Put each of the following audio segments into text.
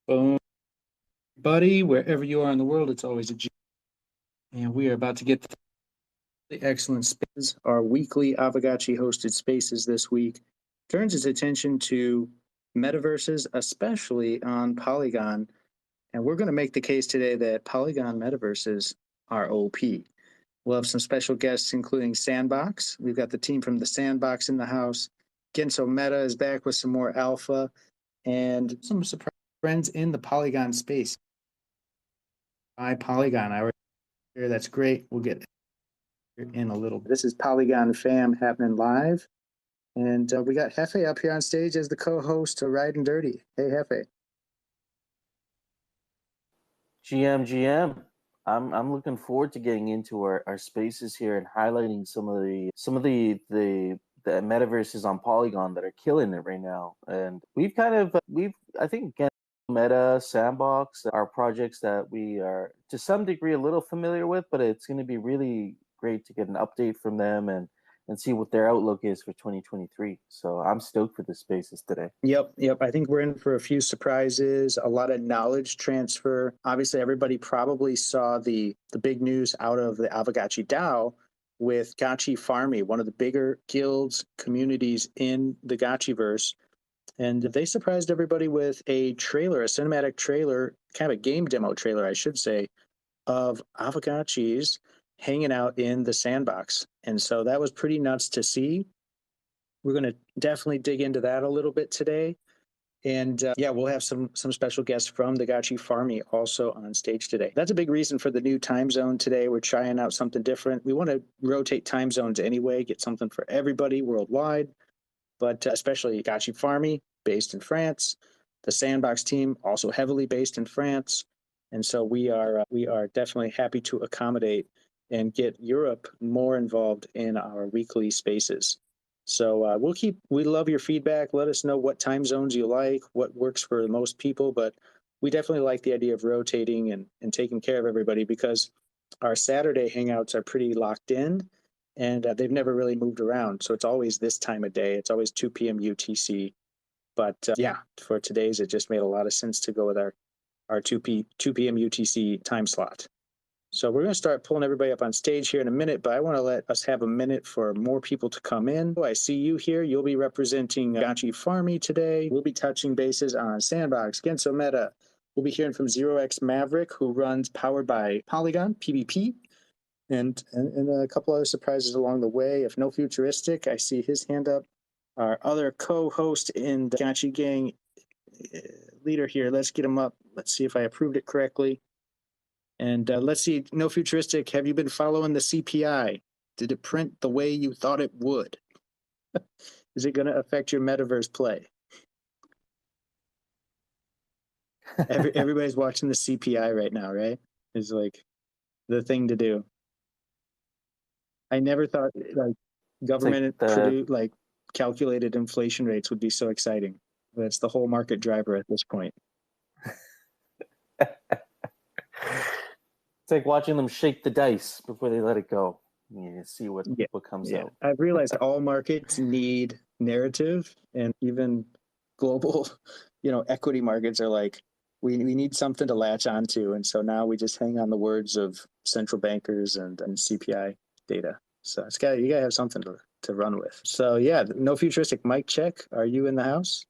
Boom, buddy, wherever you are in the world, it's always a G. And we are about to get to the excellent spaces. Our weekly Aavegotchi hosted spaces this week turns its attention to metaverses, especially on Polygon. And we're going to make the case today that Polygon metaverses are OP. We'll have some special guests, including Sandbox. We've got the team from the Sandbox in the house. Genso Meta is back with some more alpha and some surprise friends in the Polygon space. By Polygon, I already hear that's great. We'll get in a little bit. This is Polygon Fam happening live. And we got Hefe up here on stage as the co-host to Riding Dirty. Hey, Hefe. GM. I'm looking forward to getting into our spaces here and highlighting some of the metaverses on Polygon that are killing it right now. And I think again, Meta, Sandbox are projects that we are to some degree a little familiar with, but it's going to be really great to get an update from them and see what their outlook is for 2023. So I'm stoked for the spaces today. Yep. I think we're in for a few surprises, a lot of knowledge transfer. Obviously, everybody probably saw the big news out of the Aavegotchi DAO with Gotchi Farmy, one of the bigger guilds communities in the Gotchiverse. And they surprised everybody with a trailer, a cinematic trailer, kind of a game demo trailer, I should say, of Aavegotchis hanging out in the Sandbox. And so that was pretty nuts to see. We're going to definitely dig into that a little bit today. And we'll have some special guests from the Gotchi Farmy also on stage today. That's a big reason for the new time zone today. We're trying out something different. We want to rotate time zones anyway, get something for everybody worldwide, but especially Gotchi Farmy, based in France. The Sandbox team, also heavily based in France. And so we are definitely happy to accommodate and get Europe more involved in our weekly spaces. So we love your feedback. Let us know what time zones you like, what works for most people, but we definitely like the idea of rotating and taking care of everybody because our Saturday hangouts are pretty locked in and they've never really moved around. So it's always this time of day. It's always 2 p.m. UTC. But for today's, it just made a lot of sense to go with our 2 p.m. UTC time slot. So we're going to start pulling everybody up on stage here in a minute, but I want to let us have a minute for more people to come in. I see you here. You'll be representing Gotchi Farmy today. We'll be touching bases on Sandbox, Genso Meta. We'll be hearing from 0x Maverick, who runs Powered by Polygon, PvP, and a couple other surprises along the way. If no futuristic, I see his hand up. Our other co-host in the GotchiGang leader here, let's get him up. Let's see if I approved it correctly. And let's see, no futuristic, have you been following the CPI? Did it print the way you thought it would? Is it going to affect your metaverse play? Everybody's watching the CPI right now, right? It's like the thing to do. I never thought government calculated inflation rates would be so exciting. That's the whole market driver at this point. It's like watching them shake the dice before they let it go. You see what comes out. I've realized all markets need narrative, and even global, equity markets are like, we need something to latch onto. And so now we just hang on the words of central bankers and CPI data. So you gotta have something to run with. So no futuristic mic check. Are you in the house?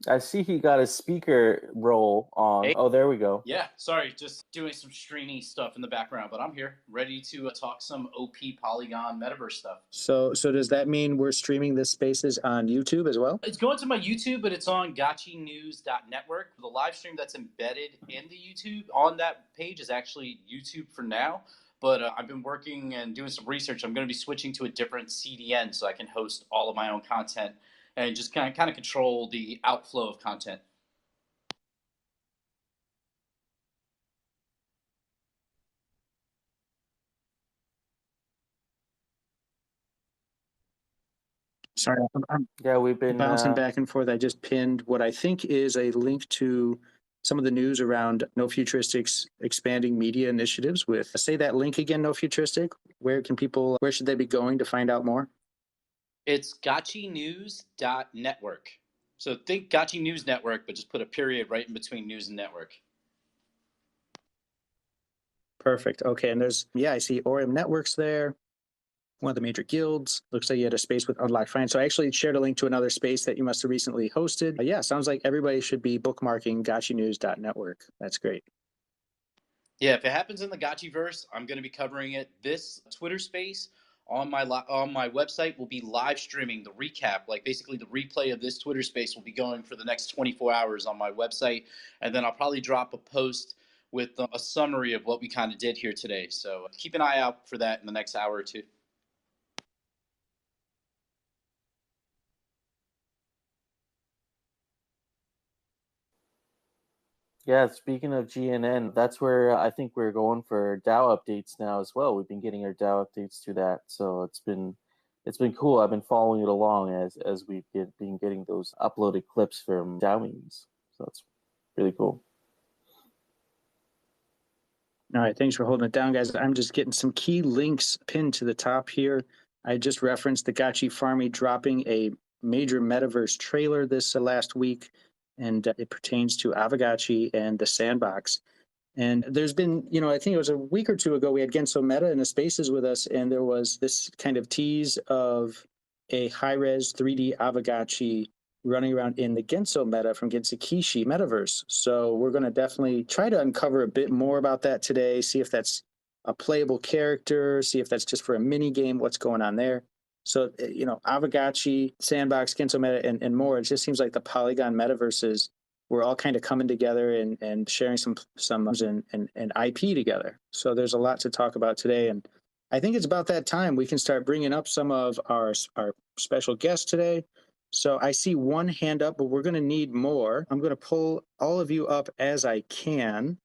I see he got a speaker roll on. Hey. Oh, there we go. Yeah, sorry, just doing some streamy stuff in the background, but I'm here, ready to talk some OP Polygon Metaverse stuff. So does that mean we're streaming this spaces on YouTube as well? It's going to my YouTube, but it's on GotchiNews.network. The live stream that's embedded in the YouTube on that page is actually YouTube for now. But I've been working and doing some research. I'm going to be switching to a different CDN so I can host all of my own content and just kind of control the outflow of content. Sorry, we've been bouncing back and forth. I just pinned what I think is a link to some of the news around No Futuristic's expanding media initiatives say that link again, No Futuristic. Where should they be going to find out more? It's GotchiNews.network. So think Gotchi News Network, but just put a period right in between news and network. Perfect. Okay, and I see Orium Networks there, one of the major guilds. Looks like you had a space with Unlocked Finance. So I actually shared a link to another space that you must have recently hosted. Yeah, sounds like everybody should be bookmarking GotchiNews.network. That's great. Yeah, if it happens in the Gotchiverse, I'm going to be covering it. This Twitter space on my website will be live streaming the recap, like basically the replay of this Twitter space will be going for the next 24 hours on my website, and then I'll probably drop a post with a summary of what we kind of did here today. So keep an eye out for that in the next hour or two. Yeah, speaking of GNN, that's where I think we're going for DAO updates now as well. We've been getting our DAO updates to that, so it's been cool. I've been following it along as we've been getting those uploaded clips from DAO meetings, so it's really cool. All right, thanks for holding it down, guys. I'm just getting some key links pinned to the top here. I just referenced the Gotchi Farmy dropping a major metaverse trailer this last week, and it pertains to Aavegotchi and the Sandbox. And there's been, I think it was a week or two ago, we had Genso Meta in the spaces with us, and there was this kind of tease of a high-res 3D Aavegotchi running around in the Genso meta from Gensokishi Metaverse. So we're going to definitely try to uncover a bit more about that today, see if that's a playable character, see if that's just for a mini game, what's going on there. So, Aavegotchi, Sandbox, Genso Meta, and more. It just seems like the Polygon Metaverses, we're all kind of coming together and sharing some and IP together. So there's a lot to talk about today. And I think it's about that time we can start bringing up some of our special guests today. So I see one hand up, but we're going to need more. I'm going to pull all of you up as I can.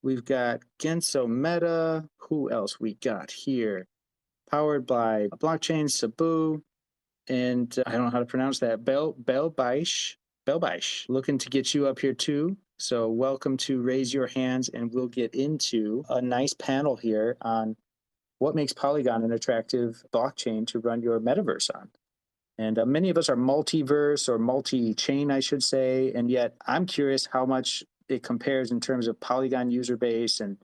We've got Genso Meta. Who else we got here? Powered by blockchain, Sabu, and I don't know how to pronounce that. Belbaish, looking to get you up here too. So welcome to Raise Your Hands, and we'll get into a nice panel here on what makes Polygon an attractive blockchain to run your metaverse on. And many of us are multiverse or multi-chain, I should say. And yet I'm curious how much it compares in terms of Polygon user base and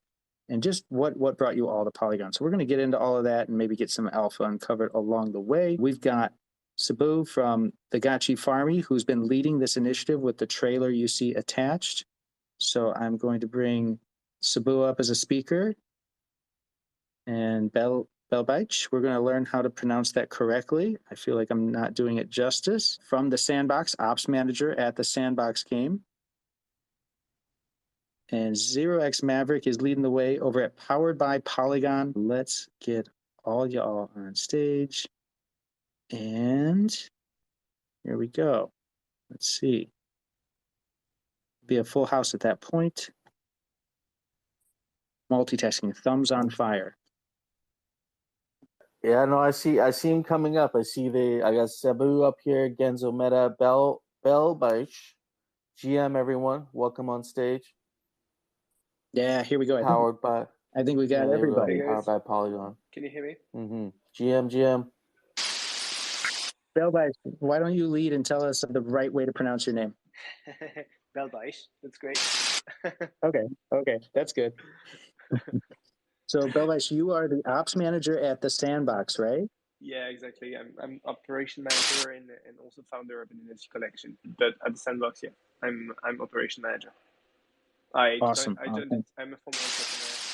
just what brought you all to Polygon. So we're going to get into all of that and maybe get some alpha uncovered along the way. We've got Sabu from the Gotchi Farmy, who's been leading this initiative with the trailer you see attached. So I'm going to bring Sabu up as a speaker. And Belbaish, we're going to learn how to pronounce that correctly. I feel like I'm not doing it justice. From the Sandbox, ops manager at the Sandbox game. And 0x Maverick is leading the way over at Powered by Polygon. Let's get all y'all on stage. And here we go. Let's see. Be a full house at that point. Multitasking, thumbs on fire. Yeah, no, I see him coming up. I got Sabu up here, Genso Meta, Belbaish, GM, everyone. Welcome on stage. Yeah, here we go. Powered by. I think we got everybody. Powered by Polygon. Can you hear me? Mm-hmm. GM. Belbaish, why don't you lead and tell us the right way to pronounce your name? Belbaish, that's great. Okay, that's good. So Belbaish, you are the ops manager at the Sandbox, right? Yeah, exactly. I'm operation manager and also founder of an energy collection. But at the Sandbox, yeah, I'm operation manager. Awesome. I'm a former entrepreneur in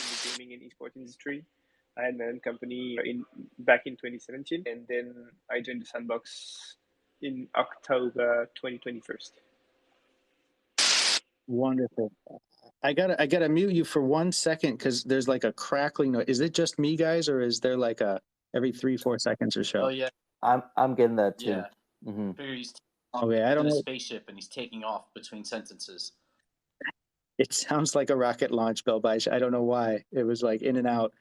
the gaming and esports industry. I had my own company back in 2017, and then I joined the Sandbox in October 2021. Wonderful. I gotta mute you for 1 second because there's like a crackling noise. Is it just me, guys, or is there like a every 3-4 seconds or so? Oh yeah, I'm getting that too. yeah. Mm-hmm. He's Okay, I don't in a know. spaceship and he's taking off between sentences. It sounds like a rocket launch, Belbaish. I don't know why. It was like in and out.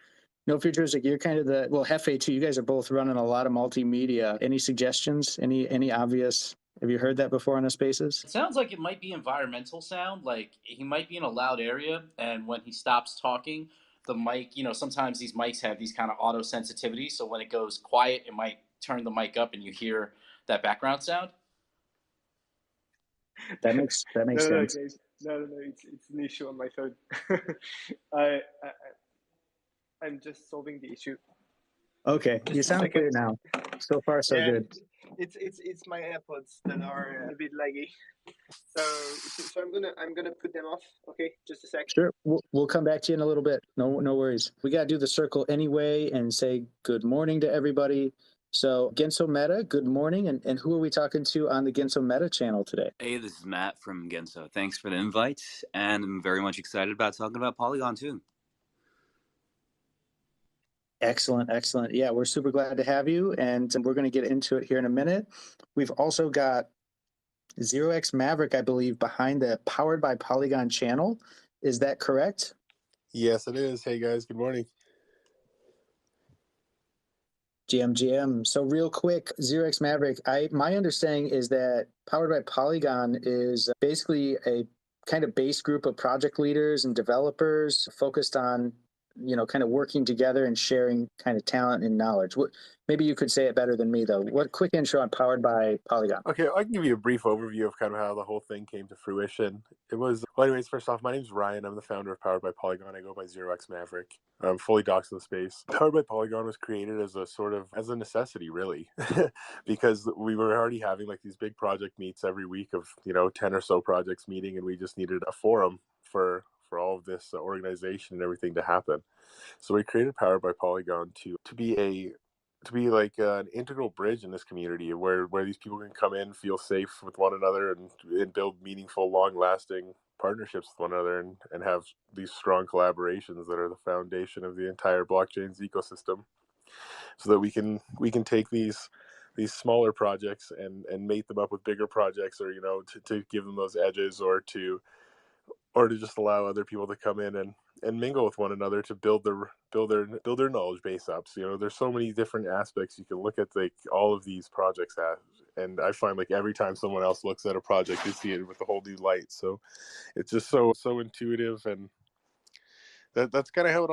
No Futuristic, you're kind of Hefe too. You guys are both running a lot of multimedia. Any suggestions? Any obvious? Have you heard that before on the spaces? It sounds like it might be environmental sound. Like he might be in a loud area, and when he stops talking, the mic, sometimes these mics have these kind of auto sensitivity. So when it goes quiet, it might turn the mic up and you hear that background sound? That makes No, sense. guys. No. It's an issue on my phone. I I'm just solving the issue. Okay, you Just a sound clear second. now. So far, so Yeah, good. it's my AirPods that are a bit laggy. So I'm gonna put them off. Okay, just a sec. Sure, we'll come back to you in a little bit. No worries. We got to do the circle anyway and say good morning to everybody. So Genso Meta, good morning, and who are we talking to on the Genso Meta channel today? Hey, this is Matt from Genso. Thanks for the invite, and I'm very much excited about talking about Polygon too. Excellent, excellent. Yeah, we're super glad to have you, and we're going to get into it here in a minute. We've also got 0x Maverick, I believe, behind the Powered by Polygon channel. Is that correct? Yes, it is. Hey guys, good morning. GM. So real quick, 0x Maverick, my understanding is that Powered by Polygon is basically a kind of base group of project leaders and developers focused on, kind of working together and sharing kind of talent and knowledge. Maybe you could say it better than me, though. What quick intro on Powered by Polygon? Okay, I can give you a brief overview of kind of how the whole thing came to fruition. Anyways, first off, my name's Ryan. I'm the founder of Powered by Polygon. I go by 0x Maverick. I'm fully doxed in the space. Powered by Polygon was created as a necessity, really, because we were already having like these big project meets every week of 10 or so projects meeting, and we just needed a forum for all of this organization and everything to happen. So we created Powered by Polygon to be like an integral bridge in this community where these people can come in, feel safe with one another, and build meaningful, long-lasting partnerships with one another, and have these strong collaborations that are the foundation of the entire blockchain's ecosystem, so that we can take these smaller projects and mate them up with bigger projects, or to give them those edges, or to just allow other people to come in and mingle with one another to build their knowledge base up. So, there's so many different aspects you can look at like all of these projects at, and I find like every time someone else looks at a project, they see it with a whole new light. So it's just so intuitive, and that's kind of how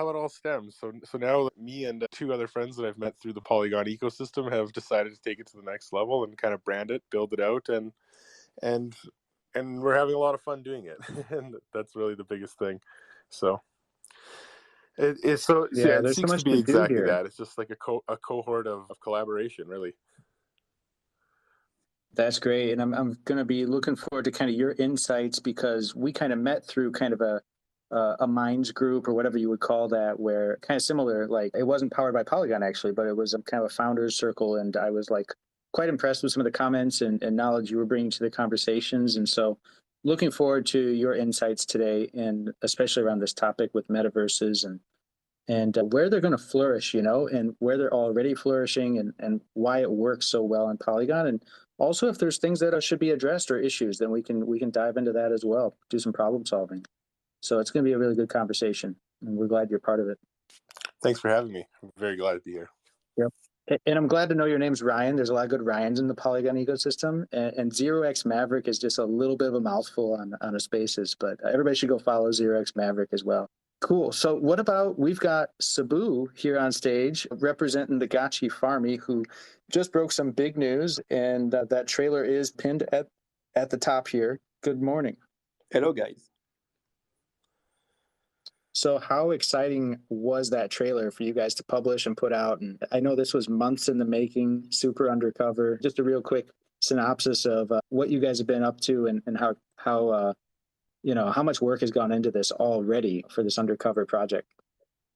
it all stems. So now me and two other friends that I've met through the Polygon ecosystem have decided to take it to the next level and kind of brand it, build it out, and we're having a lot of fun doing it. And that's really the biggest thing. So it There's so seeks much to be to do exactly here. that. It's just like a cohort of collaboration, really. That's great. And I'm going to be looking forward to kind of your insights, because we kind of met through kind of a minds group or whatever you would call that, where kind of similar, like it wasn't powered by Polygon actually, but it was a kind of a founders circle. And I was like quite impressed with some of the comments and knowledge you were bringing to the conversations. And so looking forward to your insights today, and especially around this topic with metaverses and where they're going to flourish, and where they're already flourishing, and why it works so well in Polygon. And also, if there's things that should be addressed or issues, then we can dive into that as well, do some problem solving. So it's going to be a really good conversation, and we're glad you're part of it. Thanks for having me. I'm very glad to be here. Yep. And I'm glad to know your name's Ryan. There's a lot of good Ryans in the Polygon ecosystem, and 0x Maverick is just a little bit of a mouthful on a spaces, but everybody should go follow 0x Maverick as well. Cool. So what about, we've got Sabu here on stage representing the Gotchi Farmy, who just broke some big news, and that trailer is pinned at the top here. Good morning. Hello, guys. So how exciting was that trailer for you guys to publish and put out? And I know this was months in the making, super undercover. Just a real quick synopsis of what you guys have been up to, and how much work has gone into this already for this undercover project.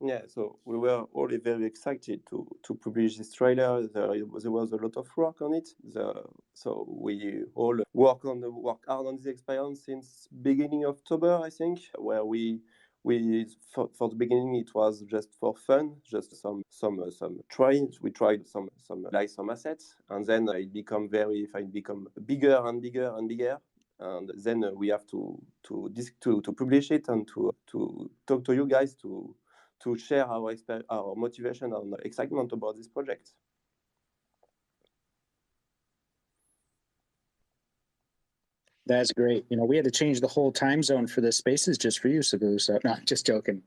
Yeah, so we were all very excited to publish this trailer. There was a lot of work on it. So we all work hard on this experience since beginning of October, I think, where we for the beginning it was just for fun, just some tries. We tried some assets, and then it become bigger and bigger and bigger. And then we have to publish it and to talk to you guys to share our motivation and excitement about this project. That's great. We had to change the whole time zone for the spaces just for you, Sabu. So no, just joking.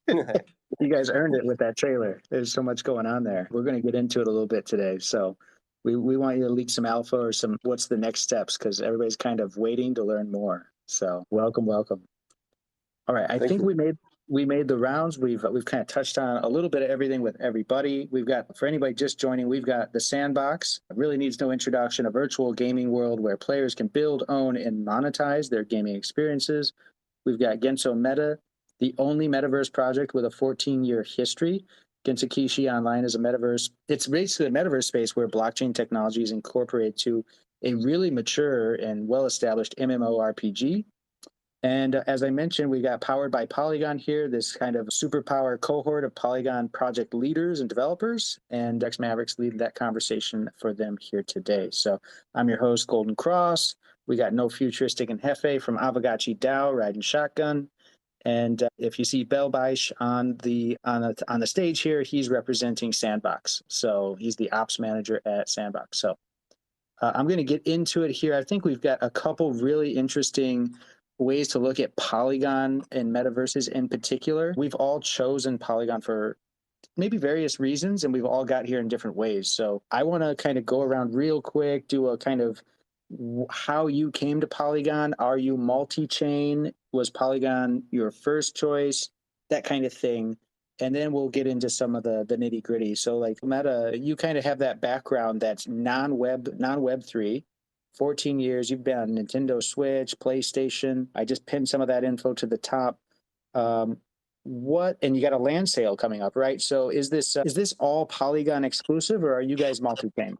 You guys earned it with that trailer. There's so much going on there. We're going to get into it a little bit today. So We want you to leak some alpha or some what's the next steps, because everybody's kind of waiting to learn more. So welcome. All right, I think we made the rounds. We've kind of touched on a little bit of everything with everybody. We've got, for anybody just joining, we've got the Sandbox. It really needs no introduction, a virtual gaming world where players can build, own, and monetize their gaming experiences. We've got Genso Meta, the only metaverse project with a 14-year history. Gensokishi Online is a metaverse. It's basically a metaverse space where blockchain technology is incorporated to a really mature and well-established MMORPG. And as I mentioned, we got Powered by Polygon here, this kind of superpower cohort of Polygon project leaders and developers, and Dex Mavericks leading that conversation for them here today. So I'm your host, Golden Cross. We got No Futuristic and Hefe from Aavegotchi DAO riding shotgun. And if you see Belbaish on the stage here, he's representing Sandbox. So he's the ops manager at Sandbox. So I'm going to get into it here. I think we've got a couple really interesting ways to look at Polygon and metaverses in particular. We've all chosen Polygon for maybe various reasons, and we've all got here in different ways. So I want to kind of go around real quick, do a kind of how you came to Polygon. Are you multi-chain? Was Polygon your first choice? That kind of thing. And then we'll get into some of the nitty gritty. So like Meta, you kind of have that background that's non-Web3. 14 years, you've been on Nintendo Switch, PlayStation. I just pinned some of that info to the top. And you got a land sale coming up, right? So is this all Polygon exclusive, or are you guys multi-chain?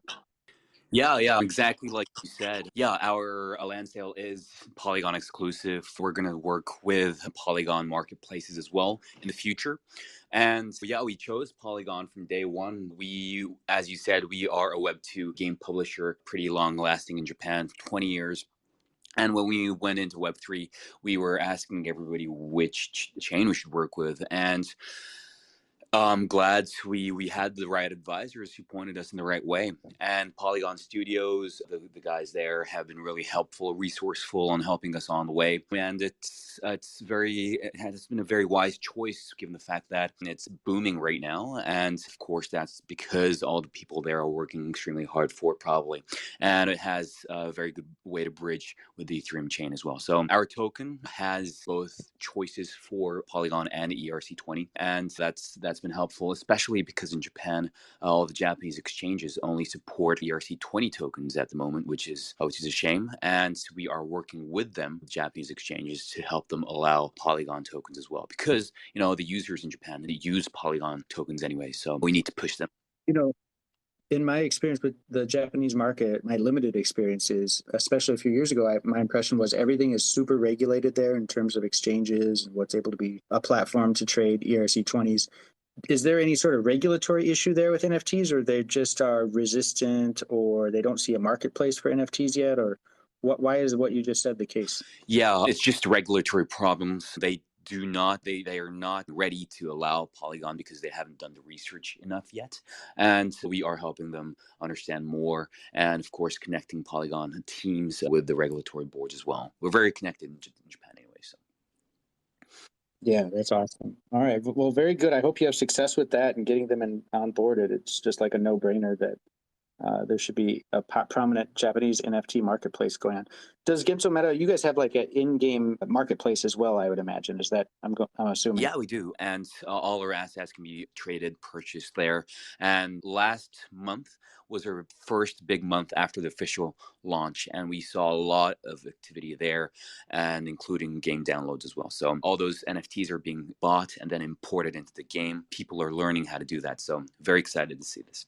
Yeah, exactly like you said. Yeah, our land sale is Polygon exclusive. We're going to work with Polygon marketplaces as well in the future. And yeah, we chose Polygon from day one. We, as you said, we are a Web2 game publisher, pretty long lasting in Japan, 20 years. And when we went into Web3, we were asking everybody which chain we should work with. And I'm glad we had the right advisors who pointed us in the right way. And Polygon Studios, the guys there have been really helpful, resourceful on helping us on the way. And it has been a very wise choice given the fact that it's booming right now. And of course, that's because all the people there are working extremely hard for it, probably. And it has a very good way to bridge with the Ethereum chain as well. So our token has both choices for Polygon and ERC20, and that's been helpful, especially because in Japan, all the Japanese exchanges only support ERC20 tokens at the moment, which is a shame. And we are working with them, Japanese exchanges, to help them allow Polygon tokens as well, because the users in Japan, they use Polygon tokens anyway, so we need to push them. In my experience with the Japanese market, my limited experiences, especially a few years ago, my impression was everything is super regulated there in terms of exchanges and what's able to be a platform to trade ERC20s. Is there any sort of regulatory issue there with NFTs, or they just are resistant, or they don't see a marketplace for NFTs yet, or why is what you just said the case? Yeah, it's just regulatory problems. They are not ready to allow Polygon because they haven't done the research enough yet. And we are helping them understand more, and of course connecting Polygon teams with the regulatory boards as well. We're very connected in Japan anyway, so. Yeah, that's awesome. All right. Well, very good. I hope you have success with that and getting them onboarded. It's just like a no-brainer that there should be a prominent Japanese NFT marketplace going on. Does Genso Meta, you guys have like an in-game marketplace as well, I would imagine. Is that, I'm assuming? Yeah, we do. And all our assets can be traded, purchased there. And last month was our first big month after the official launch. And we saw a lot of activity there, and including game downloads as well. So all those NFTs are being bought and then imported into the game. People are learning how to do that. So very excited to see this.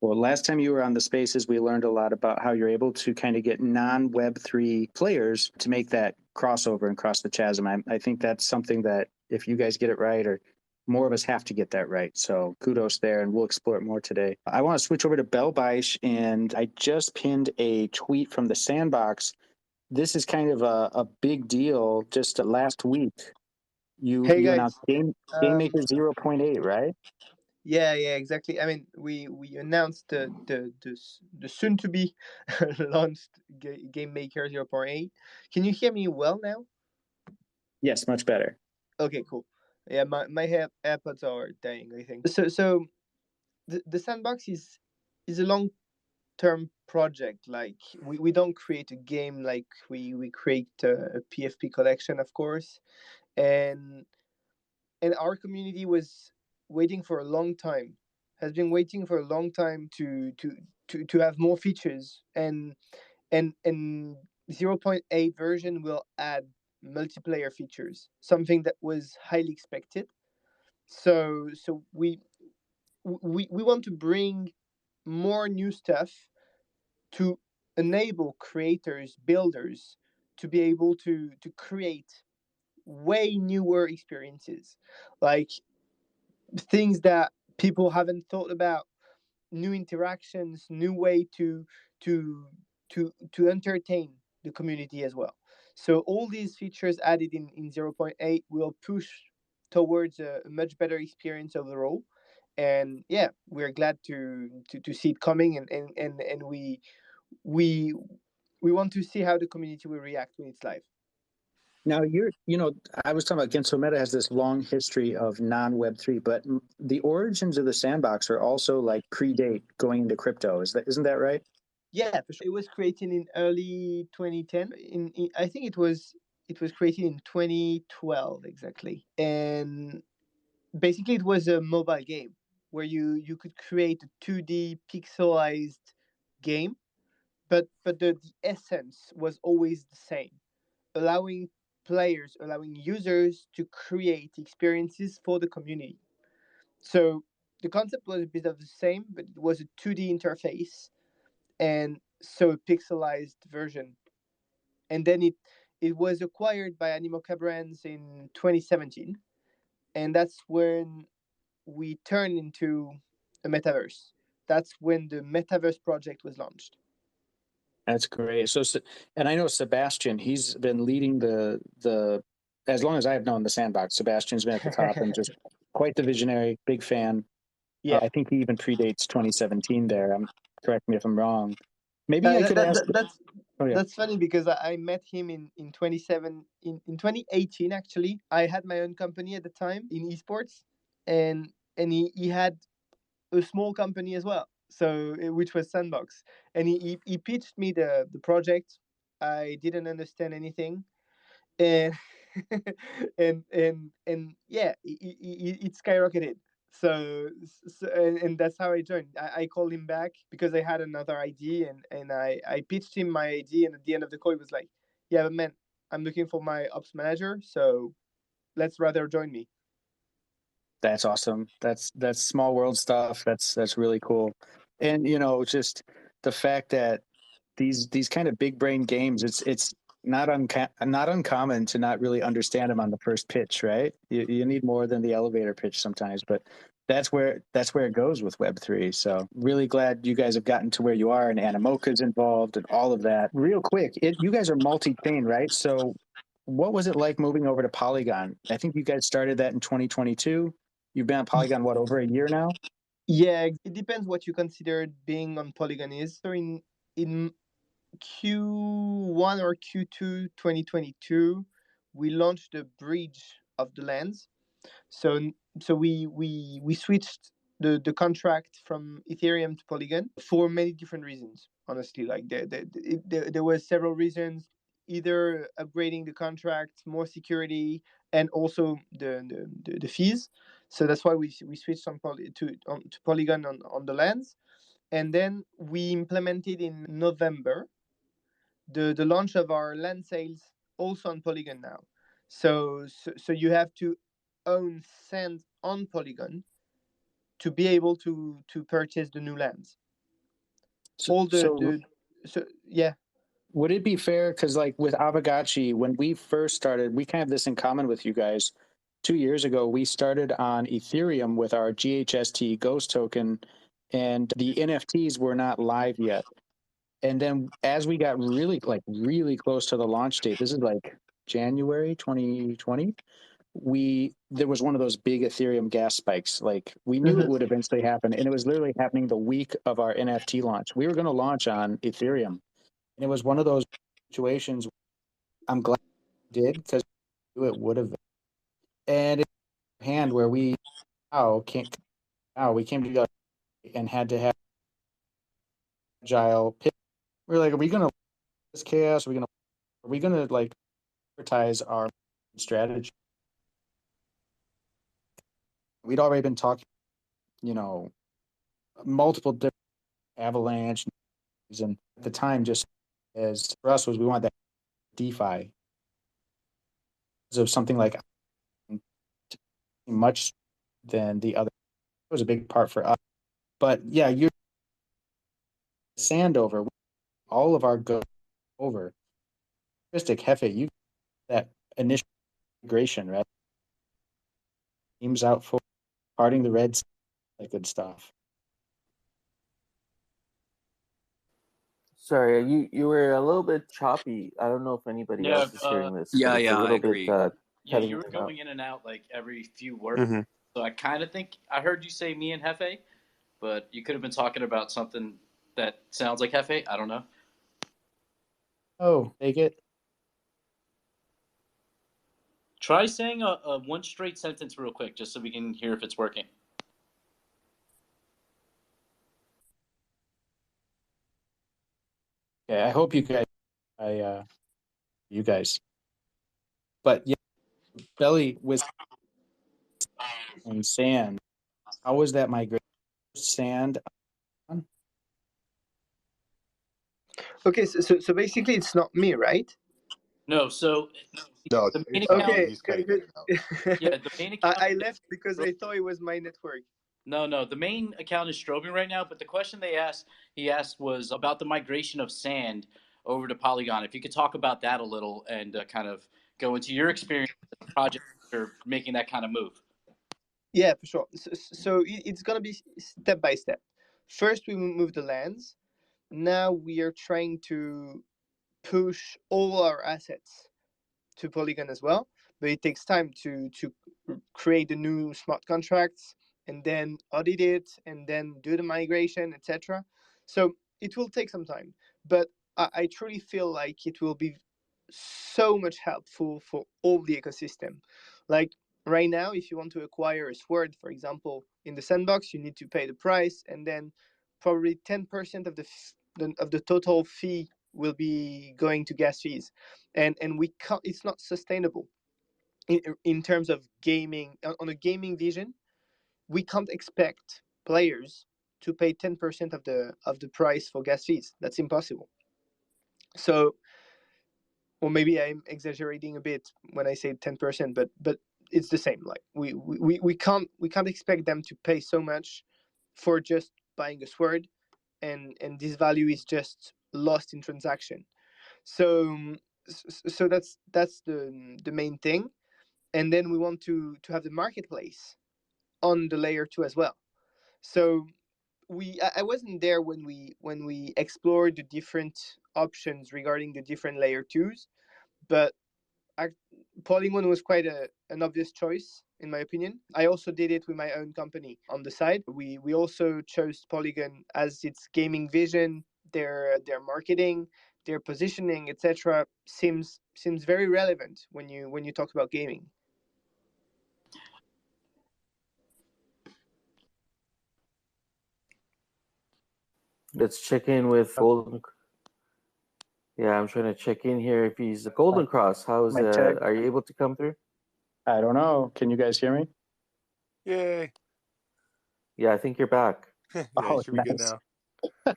Well, last time you were on the spaces, we learned a lot about how you're able to kind of get non-Web3 players to make that crossover and cross the chasm. I think that's something that if you guys get it right, or more of us have to get that right. So kudos there, and we'll explore it more today. I want to switch over to Belbaish, and I just pinned a tweet from the Sandbox. This is kind of a big deal. Just last week, you announced Game Maker 0.8, right? Yeah, exactly. I mean, we announced the soon to be launched Game Maker 0.8. Can you hear me well now? Yes, much better. Okay, cool. Yeah, my AirPods are dying, I think. So the Sandbox is is a long-term project. Like we don't create a game like we create a PFP collection, of course, and our community was waiting for a long time, has been waiting for a long time to have more features, and 0.8 version will add multiplayer features, something that was highly expected. So we want to bring more new stuff to enable creators, builders to be able to create way newer experiences, like things that people haven't thought about, new interactions, new way to to entertain the community as well. So all these features added in 0.8 will push towards a much better experience overall. And yeah, we're glad to see it coming, and we we want to see how the community will react when it's live. Now I was talking about Genso Meta has this long history of non-Web3, but the origins of the sandbox are also like predate going into crypto. Isn't that right? Yeah, for sure. It was created in early 2010. I think it was created in 2012 exactly, and basically it was a mobile game where you could create a 2D pixelized game, but the essence was always the same, allowing allowing users to create experiences for the community. So the concept was a bit of the same, but it was a 2D interface, and so a pixelized version. And then it was acquired by Animoca Brands in 2017, and that's when we turned into a metaverse. That's when the metaverse project was launched. That's great. And I know Sebastian, he's been leading the as long as I've known the sandbox. Sebastian's been at the top and just quite the visionary, big fan. Yeah, I think he even predates 2017 there. Correct me if I'm wrong. Maybe I could ask. Oh yeah, that's funny because I met him in 2018 actually. I had my own company at the time in esports, and he had a small company as well, so which was Sandbox, and he pitched me the project. I didn't understand anything, and and yeah, it skyrocketed. And that's how I joined. I called him back because I had another idea, and I pitched him my idea, and at the end of the call he was like, yeah, but man, I'm looking for my ops manager, so let's rather join me. that's awesome. That's small world stuff. That's really cool. And just the fact that these kind of big brain games, it's not uncommon to not really understand them on the first pitch, right? You need more than the elevator pitch sometimes, but that's where it goes with Web3. So really glad you guys have gotten to where you are, and Animoca's involved and all of that. Real quick, you guys are multi-chain, right? So what was it like moving over to Polygon? I think you guys started that in 2022. You've been on Polygon, what, over a year now? Yeah, it depends what you consider being on Polygon is. So in Q1 or Q2 2022, we launched the bridge of the lands. So we switched the contract from Ethereum to Polygon for many different reasons. Honestly, like there were several reasons. Either upgrading the contract, more security, and also the fees. So that's why we switched to Polygon on the lands, and then we implemented in November the launch of our land sales also on Polygon now. So you have to own sand on Polygon to be able to purchase the new lands. So, So yeah. Would it be fair, because like with Aavegotchi, when we first started, we kind of have this in common with you guys. 2 years ago, we started on Ethereum with our GHST Ghost token, and the NFTs were not live yet. And then as we got really close to the launch date, this is like January 2020, there was one of those big Ethereum gas spikes. Like we knew it would eventually happen, and it was literally happening the week of our NFT launch. We were going to launch on Ethereum. And it was one of those situations I'm glad we did, because it would have. And it's a hand where we came together and had to have agile. We're like, are we gonna this chaos? Are we gonna like prioritize our strategy? We'd already been talking, multiple different avalanche, and at the time, just as for us was we wanted that DeFi of something like much than the other. It was a big part for us. But yeah, you're sand over all of our go over. Hefe, you that initial integration, right? Teams out for parting the red, that good stuff. Sorry, you were a little bit choppy. I don't know if anybody Yeah, else is hearing this. Yeah, but it's yeah, a I little agree. bit Yeah, cutting you were in and out. going in and out like every few words. Mm-hmm. So I kind of think I heard you say me and Hefe, but you could have been talking about something that sounds like Hefe. I don't know. Oh, take it. Try saying a one straight sentence real quick, just so we can hear if it's working. Okay, I hope you guys, but yeah, belly with and sand. How was that migration? Sand. Okay, so basically it's not me, right? No, so No, the main it's account. Okay, he's cutting in and out. Yeah, the main account. I left because I thought it was my network. No, the main account is strobing right now. But the question he asked was about the migration of sand over to Polygon. If you could talk about that a little and kind of go into your experience as a project or making that kind of move. Yeah, for sure. So it's gonna be step by step. First, we move the lands. Now we are trying to push all our assets to Polygon as well, but it takes time to create the new smart contracts and then audit it and then do the migration, etc. So it will take some time, but I truly feel like it will be so much helpful for all the ecosystem. Like right now, if you want to acquire a sword, for example, in the sandbox, you need to pay the price, and then probably 10% of the total fee will be going to gas fees, and we can't. It's not sustainable in terms of gaming. On a gaming vision, we can't expect players to pay 10% of the price for gas fees. That's impossible. So, or maybe I'm exaggerating a bit when I say 10%, but it's the same. Like we can't expect them to pay so much for just buying a sword, and this value is just lost in transaction. So so that's the main thing. And then we want to have the marketplace on the layer 2 as well. So I wasn't there when we explored the different options regarding the different layer 2s, but I, Polygon was quite an obvious choice in my opinion. I also did it with my own company on the side. We also chose Polygon as its gaming vision, their marketing, their positioning, etc. seems very relevant when you talk about gaming. Let's check in with Golden. Yeah, I'm trying to check in here. If he's a Golden Cross, how's are you able to come through? I don't know. Can you guys hear me? Yay! Yeah, I think you're back. Yeah, Oh, it should be good nice. now.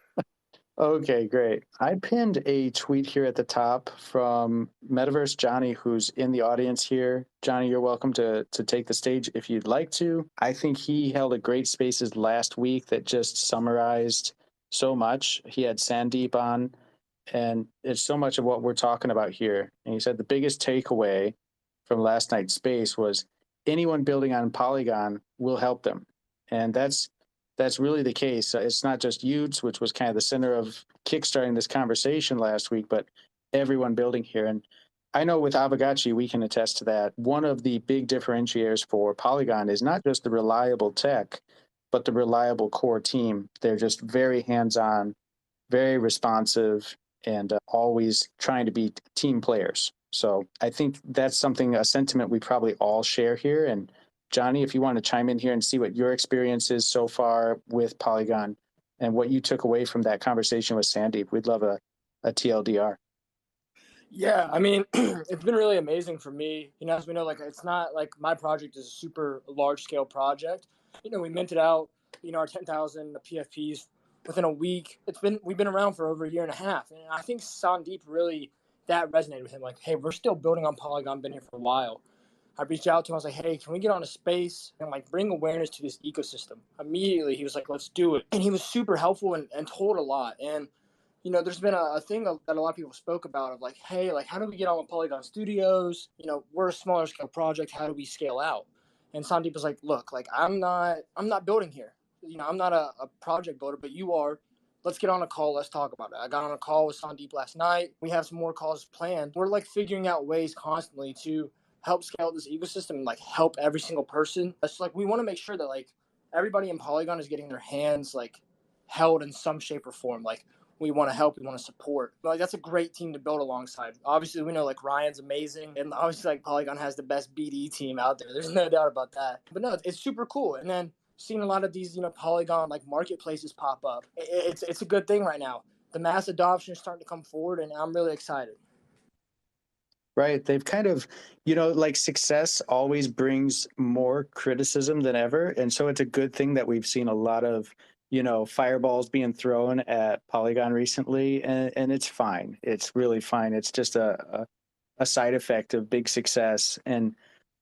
Okay, great. I pinned a tweet here at the top from Metaverse Johnny, who's in the audience here. Johnny, you're welcome to take the stage if you'd like to. I think he held a great Spaces last week that just summarized so much. He had Sandeep on, and it's so much of what we're talking about here. And he said the biggest takeaway from last night's space was anyone building on Polygon will help them. And that's really the case. It's not just Utes, which was kind of the center of kickstarting this conversation last week, but everyone building here. And I know with Aavegotchi, we can attest to that. One of the big differentiators for Polygon is not just the reliable tech, but the reliable core team. They're just very hands-on, very responsive, and always trying to be team players. So I think that's something, a sentiment we probably all share here. And Johnny, if you want to chime in here and see what your experience is so far with Polygon, and what you took away from that conversation with Sandeep. We'd love a TLDR. Yeah, I mean, it's been really amazing for me. As we know, like it's not like my project is a super large scale project. We minted out, our 10,000 PFPs within a week. We've been around for over a year and a half, and I think Sandeep really that resonated with him. Like, hey, we're still building on Polygon, been here for a while. I reached out to him. I was like, hey, can we get on a space and like bring awareness to this ecosystem? Immediately, he was like, let's do it, and he was super helpful and told a lot. And there's been a thing that a lot of people spoke about of like, hey, like, how do we get on with Polygon Studios? We're a smaller scale project. How do we scale out? And Sandeep was like, look, like, I'm not building here. I'm not a project builder, but you are. Let's get on a call. Let's talk about it. I got on a call with Sandeep last night. We have some more calls planned. We're like figuring out ways constantly to help scale this ecosystem and like help every single person. It's like we want to make sure that like everybody in Polygon is getting their hands like held in some shape or form. Like, we want to help, we want to support. Like, that's a great team to build alongside. Obviously, we know like Ryan's amazing, and obviously like Polygon has the best BD team out there. There's no doubt about that. But no, it's super cool. And then seeing a lot of these Polygon like marketplaces pop up, it's a good thing right now. The mass adoption is starting to come forward, and I'm really excited. Right. They've kind of, like success always brings more criticism than ever. And so it's a good thing that we've seen a lot of, fireballs being thrown at Polygon recently. And it's fine. It's really fine. It's just a side effect of big success. And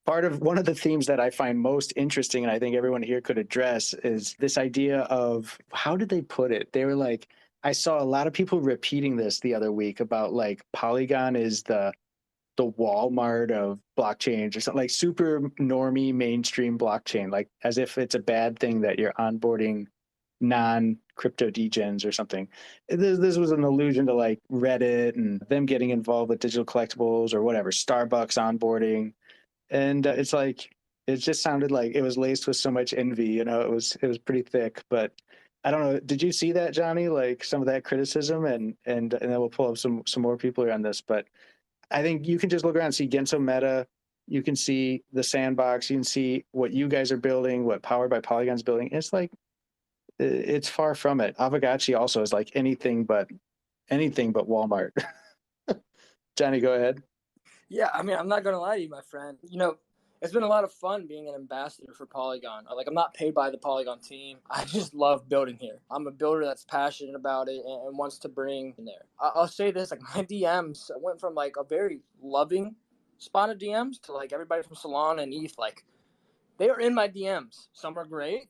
one of the themes that I find most interesting, and I think everyone here could address, is this idea of how did they put it? They were like, I saw a lot of people repeating this the other week about like Polygon is the Walmart of blockchains or something, like super normie mainstream blockchain, like as if it's a bad thing that you're onboarding non-crypto degens or something. This was an allusion to like Reddit and them getting involved with digital collectibles or whatever, Starbucks onboarding. And it's like, it just sounded like it was laced with so much envy, it was pretty thick. But I don't know, did you see that, Johnny? Like some of that criticism, and then we'll pull up some more people here on this. But I think you can just look around and see Genso Meta. You can see the sandbox. You can see what you guys are building, what Powered by Polygon's building. It's like, it's far from it. Aavegotchi also is like anything but Walmart. Johnny, go ahead. Yeah, I mean, I'm not gonna lie to you, my friend. It's been a lot of fun being an ambassador for Polygon. Like, I'm not paid by the Polygon team. I just love building here. I'm a builder that's passionate about it and wants to bring in there. I'll say this, like, my DMs went from like a very loving spot of DMs to like everybody from Solana and ETH. Like, they are in my DMs. Some are great,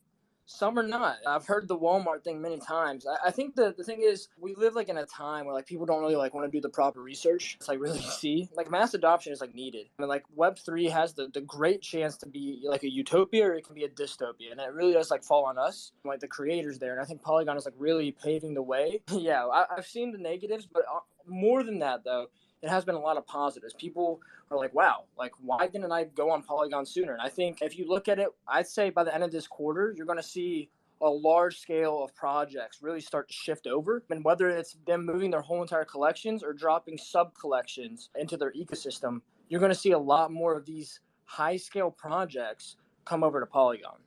some are not. I've heard the Walmart thing many times. I think the thing is we live like in a time where like people don't really like want to do the proper research. It's like really see like mass adoption is like needed. I mean, like Web3 has the great chance to be like a utopia or it can be a dystopia, and it really does like fall on us, like the creators there. And I think Polygon is like really paving the way. Yeah, I've seen the negatives, but more than that though, it has been a lot of positives. People are like, wow, like, why didn't I go on Polygon sooner? And I think if you look at it, I'd say by the end of this quarter, you're going to see a large scale of projects really start to shift over. And whether it's them moving their whole entire collections or dropping sub collections into their ecosystem, you're going to see a lot more of these high scale projects come over to Polygon.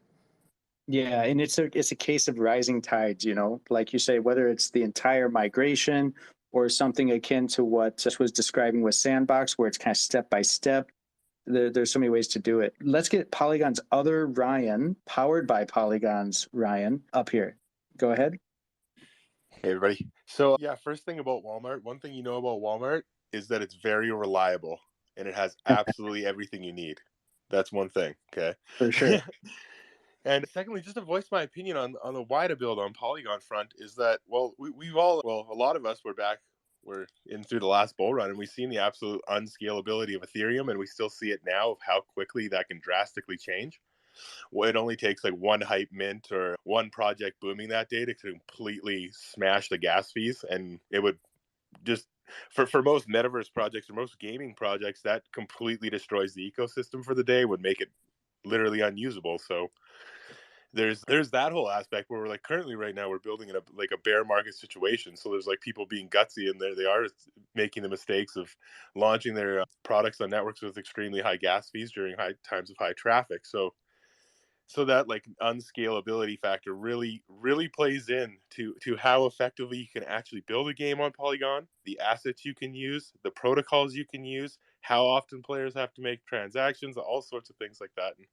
Yeah, and it's a case of rising tides, like you say, whether it's the entire migration or something akin to what Josh was describing with Sandbox, where it's kind of step by step. There's so many ways to do it. Let's get Polygon's other Ryan, Powered by Polygon's Ryan, up here. Go ahead. Hey, everybody. So, yeah, first thing about Walmart. One thing you know about Walmart is that it's very reliable and it has absolutely everything you need. That's one thing, okay? For sure. And secondly, just to voice my opinion on the why to build on Polygon front is that, well, a lot of us we're in through the last bull run, and we've seen the absolute unscalability of Ethereum, and we still see it now of how quickly that can drastically change. Well, it only takes like one hype mint or one project booming that day to completely smash the gas fees, and it would just for most metaverse projects or most gaming projects that completely destroys the ecosystem for the day, would make it literally unusable. So there's that whole aspect where we're like currently right now we're building in a bear market situation. So there's like people being gutsy and they are making the mistakes of launching their products on networks with extremely high gas fees during high times of high traffic. So So that like unscalability factor really plays in to how effectively you can actually build a game on Polygon, the assets you can use, the protocols you can use, how often players have to make transactions, all sorts of things like that. And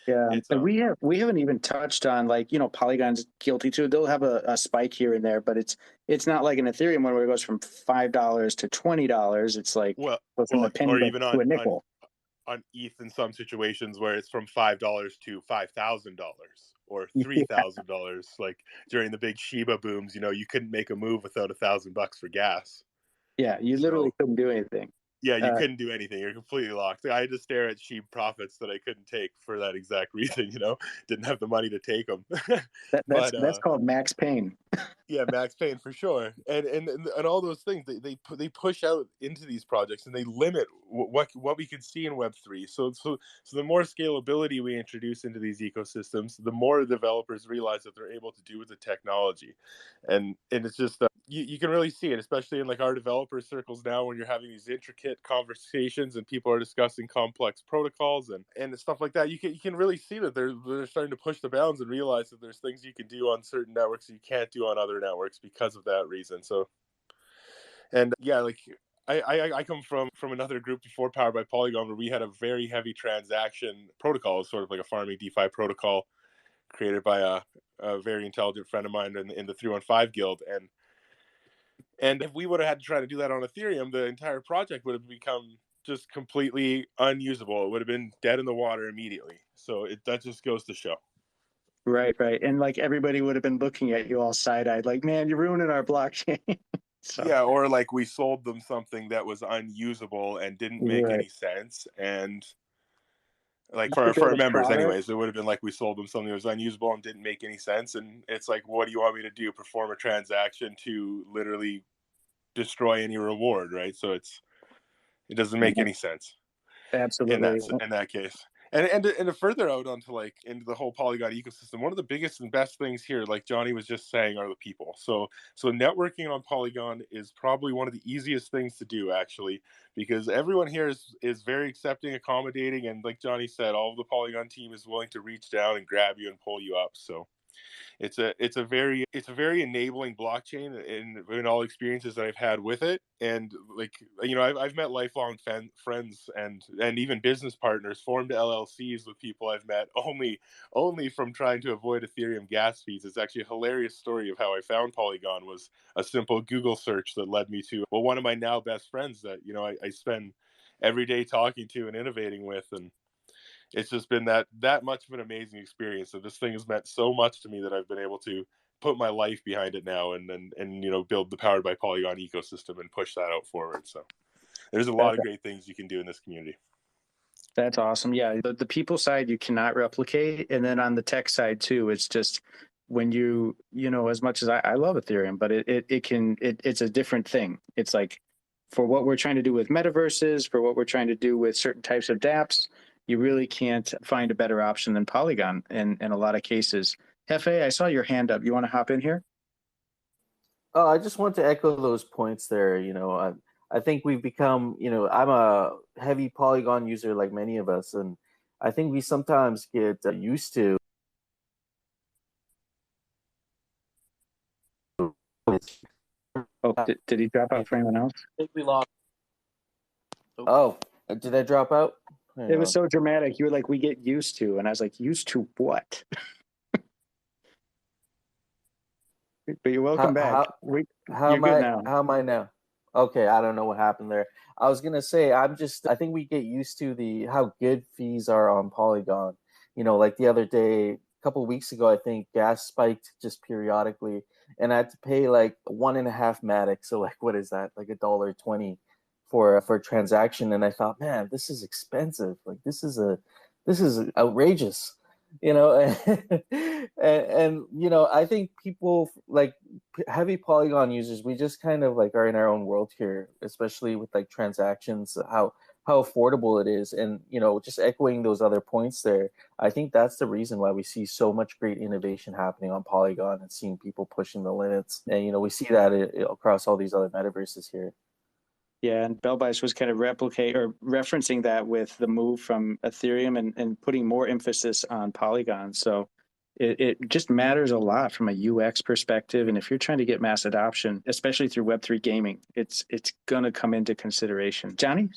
Yeah, it's and we haven't even touched on, like, Polygon's guilty too. They'll have a spike here and there, but it's not like an Ethereum one where it goes from $5 to $20. It's like goes from a penny or even to a nickel. on ETH in some situations where it's from $5 to $5,000 or $3,000. Like during the big Shiba booms, you couldn't make a move without $1,000 for gas. Yeah, you literally couldn't do anything. Yeah, you couldn't do anything. You're completely locked. I had to stare at cheap profits that I couldn't take for that exact reason. Didn't have the money to take them. That's called max pain. Yeah, max pain for sure, and all those things they push out into these projects, and they limit what we can see in Web3. So the more scalability we introduce into these ecosystems, the more developers realize that they're able to do with the technology, and it's just you can really see it, especially in like our developer circles now, when you're having these intricate conversations and people are discussing complex protocols and stuff like that. You can really see that they're starting to push the bounds and realize that there's things you can do on certain networks that you can't do on other networks because of that reason. So, and yeah, like I come from another group before Powered by Polygon, where we had a very heavy transaction protocol, sort of like a farming DeFi protocol created by a very intelligent friend of mine in the 315 guild. And if we would have had to try to do that on Ethereum, the entire project would have become just completely unusable. It would have been dead in the water immediately. So that just goes to show. Right. And like everybody would have been looking at you all side-eyed, like, man, you're ruining our blockchain. So. Yeah, or like we sold them something that was unusable and didn't make any sense. And like for our members anyways, it would have been like we sold them something that was unusable and didn't make any sense. And it's like, what do you want me to do? Perform a transaction to literally destroy any reward, right? So it doesn't make any sense. Absolutely. In that case. And to further out onto like into the whole Polygon ecosystem, one of the biggest and best things here, like Johnny was just saying, are the people. So networking on Polygon is probably one of the easiest things to do, actually, because everyone here is very accepting, accommodating, and like Johnny said, all of the Polygon team is willing to reach down and grab you and pull you up. So it's a very enabling blockchain in all experiences that I've had with it. And like, I've met lifelong friends and even business partners, formed LLCs with people I've met only from trying to avoid Ethereum gas fees. It's actually a hilarious story of how I found Polygon was a simple Google search that led me to one of my now best friends that I spend every day talking to and innovating with. And it's just been that much of an amazing experience. So this thing has meant so much to me that I've been able to put my life behind it now and build the Powered by Polygon ecosystem and push that out forward. So there's a lot of great things you can do in this community. That's awesome. Yeah, the people side you cannot replicate, and then on the tech side too, it's just when as much as I love Ethereum, but it's a different thing. It's like for what we're trying to do with metaverses, for what we're trying to do with certain types of dApps, you really can't find a better option than Polygon in a lot of cases. Hefe, I saw your hand up. You want to hop in here? Oh, I just want to echo those points there. I think we've become, I'm a heavy Polygon user like many of us, and I think we sometimes get used to. Oh, did he drop out for anyone else? I think we lost. Oh, did I drop out? It was so dramatic. You were like, we get used to. And I was like, used to what? But you're welcome back. How am I now? Okay, I don't know what happened there. I was gonna say I think we get used to how good fees are on Polygon. Like the other day, a couple of weeks ago, I think gas spiked just periodically, and I had to pay like 1.5 Matic. So like, what is that? Like $1.20 for a transaction. And I thought, man, this is expensive. Like this is outrageous. And I think people like heavy Polygon users, we just kind of like are in our own world here, especially with like transactions, how affordable it is. And just echoing those other points there, I think that's the reason why we see so much great innovation happening on Polygon and seeing people pushing the limits. And we see that across all these other metaverses here. Yeah, and Bellbeiss was kind of referencing that with the move from Ethereum and putting more emphasis on Polygon. So it just matters a lot from a UX perspective. And if you're trying to get mass adoption, especially through Web3 gaming, it's gonna come into consideration. Johnny?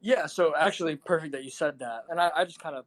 Yeah, so actually perfect that you said that. And I just kind of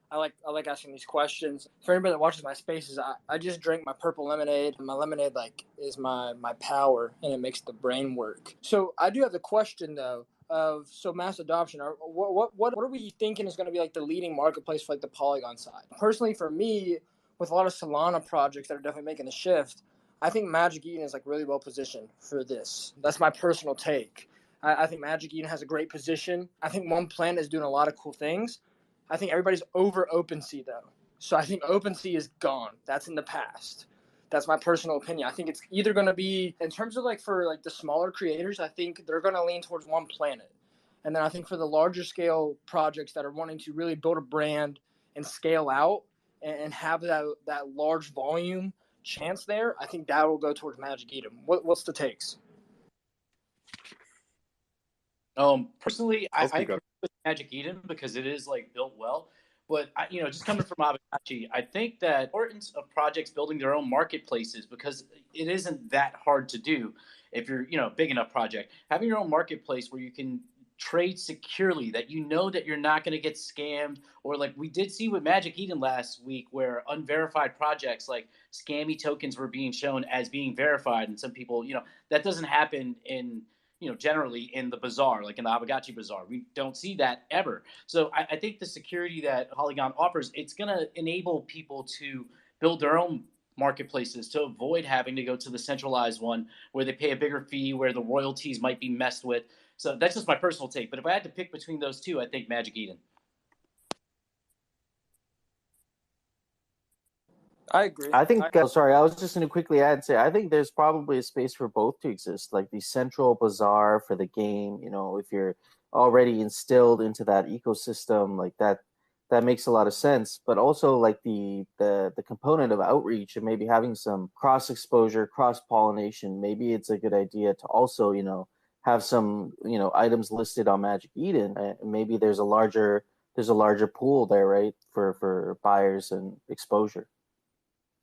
I like asking these questions. For anybody that watches my spaces, I just drink my purple lemonade. My lemonade is my power, and it makes the brain work. So I do have the question though of so mass adoption. What are we thinking is going to be like the leading marketplace for like the Polygon side? Personally, for me, with a lot of Solana projects that are definitely making the shift, I think Magic Eden is like really well positioned for this. That's my personal take. I think Magic Eden has a great position. I think One Planet is doing a lot of cool things. I think everybody's over OpenSea though. So I think OpenSea is gone. That's in the past. That's my personal opinion. I think it's either going to be, in terms of like for like the smaller creators, I think they're going to lean towards One Planet. And then I think for the larger scale projects that are wanting to really build a brand and scale out and have that large volume chance there, I think that will go towards Magic Eden. What's the takes? Personally, I'll I speak agree up. with Magic Eden because it is like built well. But just coming from Aavegotchi, I think that importance of projects building their own marketplaces because it isn't that hard to do if you're big enough project. Having your own marketplace where you can trade securely, that that you're not going to get scammed, or like we did see with Magic Eden last week, where unverified projects like scammy tokens were being shown as being verified, and some people, that doesn't happen in generally in the bazaar, like in the Aavegotchi bazaar. We don't see that ever. So I think the security that Polygon offers, it's going to enable people to build their own marketplaces to avoid having to go to the centralized one where they pay a bigger fee, where the royalties might be messed with. So that's just my personal take. But if I had to pick between those two, I think Magic Eden. I agree. I think, sorry, I was just going to quickly add and say, I think there's probably a space for both to exist, like the central bazaar for the game. If you're already instilled into that ecosystem, like that makes a lot of sense. But also like the component of outreach and maybe having some cross exposure, cross pollination. Maybe it's a good idea to also, have some, items listed on Magic Eden. Maybe there's a larger pool there, right, for buyers and exposure.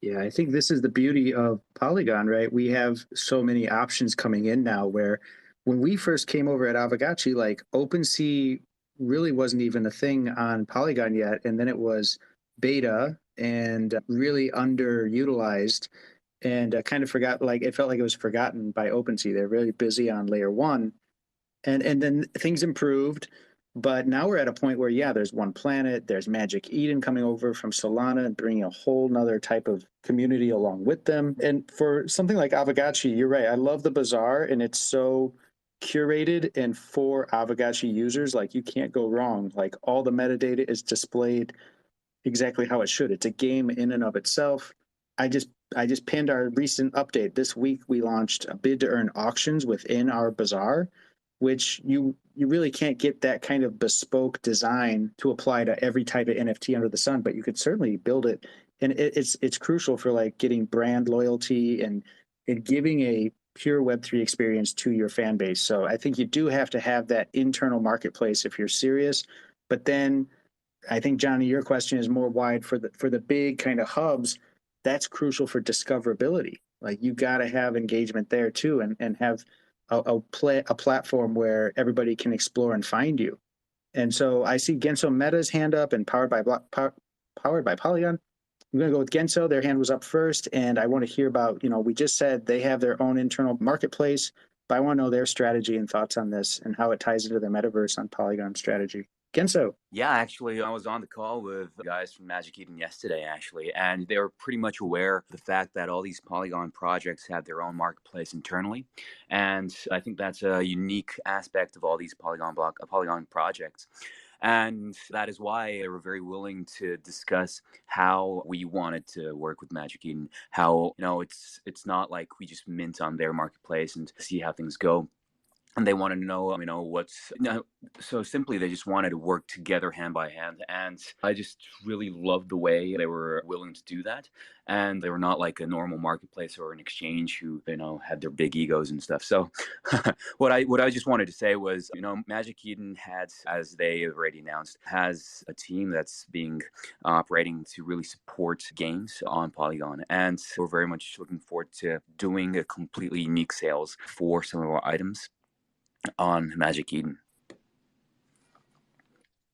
Yeah, I think this is the beauty of Polygon, right? We have so many options coming in now where when we first came over at Aavegotchi, like OpenSea really wasn't even a thing on Polygon yet. And then it was beta and really underutilized and kind of forgot, like it felt like it was forgotten by OpenSea. They're really busy on layer one. And then things improved. But now we're at a point where, yeah, there's One Planet, there's Magic Eden coming over from Solana and bringing a whole nother type of community along with them. And for something like Aavegotchi, you're right. I love the bazaar, and it's so curated and for Aavegotchi users. Like, you can't go wrong. Like, all the metadata is displayed exactly how it should. It's a game in and of itself. I just pinned our recent update. This week we launched a bid to earn auctions within our bazaar, which you really can't get that kind of bespoke design to apply to every type of NFT under the sun, but you could certainly build it. And it's crucial for like getting brand loyalty and giving a pure Web3 experience to your fan base. So I think you do have to have that internal marketplace if you're serious. But then I think, Johnny, your question is more wide for the big kind of hubs. That's crucial for discoverability. Like you got to have engagement there too, and have a platform where everybody can explore and find you. And so I see Genso Meta's hand up and powered by Polygon. I'm going to go with Genso. Their hand was up first, and I want to hear about, we just said they have their own internal marketplace, but I want to know their strategy and thoughts on this and how it ties into their metaverse on Polygon strategy. Genso. Yeah, actually, I was on the call with guys from Magic Eden yesterday, actually, and they were pretty much aware of the fact that all these Polygon projects have their own marketplace internally. And I think that's a unique aspect of all these Polygon projects. And that is why they were very willing to discuss how we wanted to work with Magic Eden, how, it's not like we just mint on their marketplace and see how things go. and they wanted to know, what's so simply they just wanted to work together hand by hand. And I just really loved the way they were willing to do that. And they were not like a normal marketplace or an exchange who, had their big egos and stuff. So what I just wanted to say was, Magic Eden as they have already announced, has a team that's being operating to really support games on Polygon. And we're very much looking forward to doing a completely unique sales for some of our items on Magic Eden.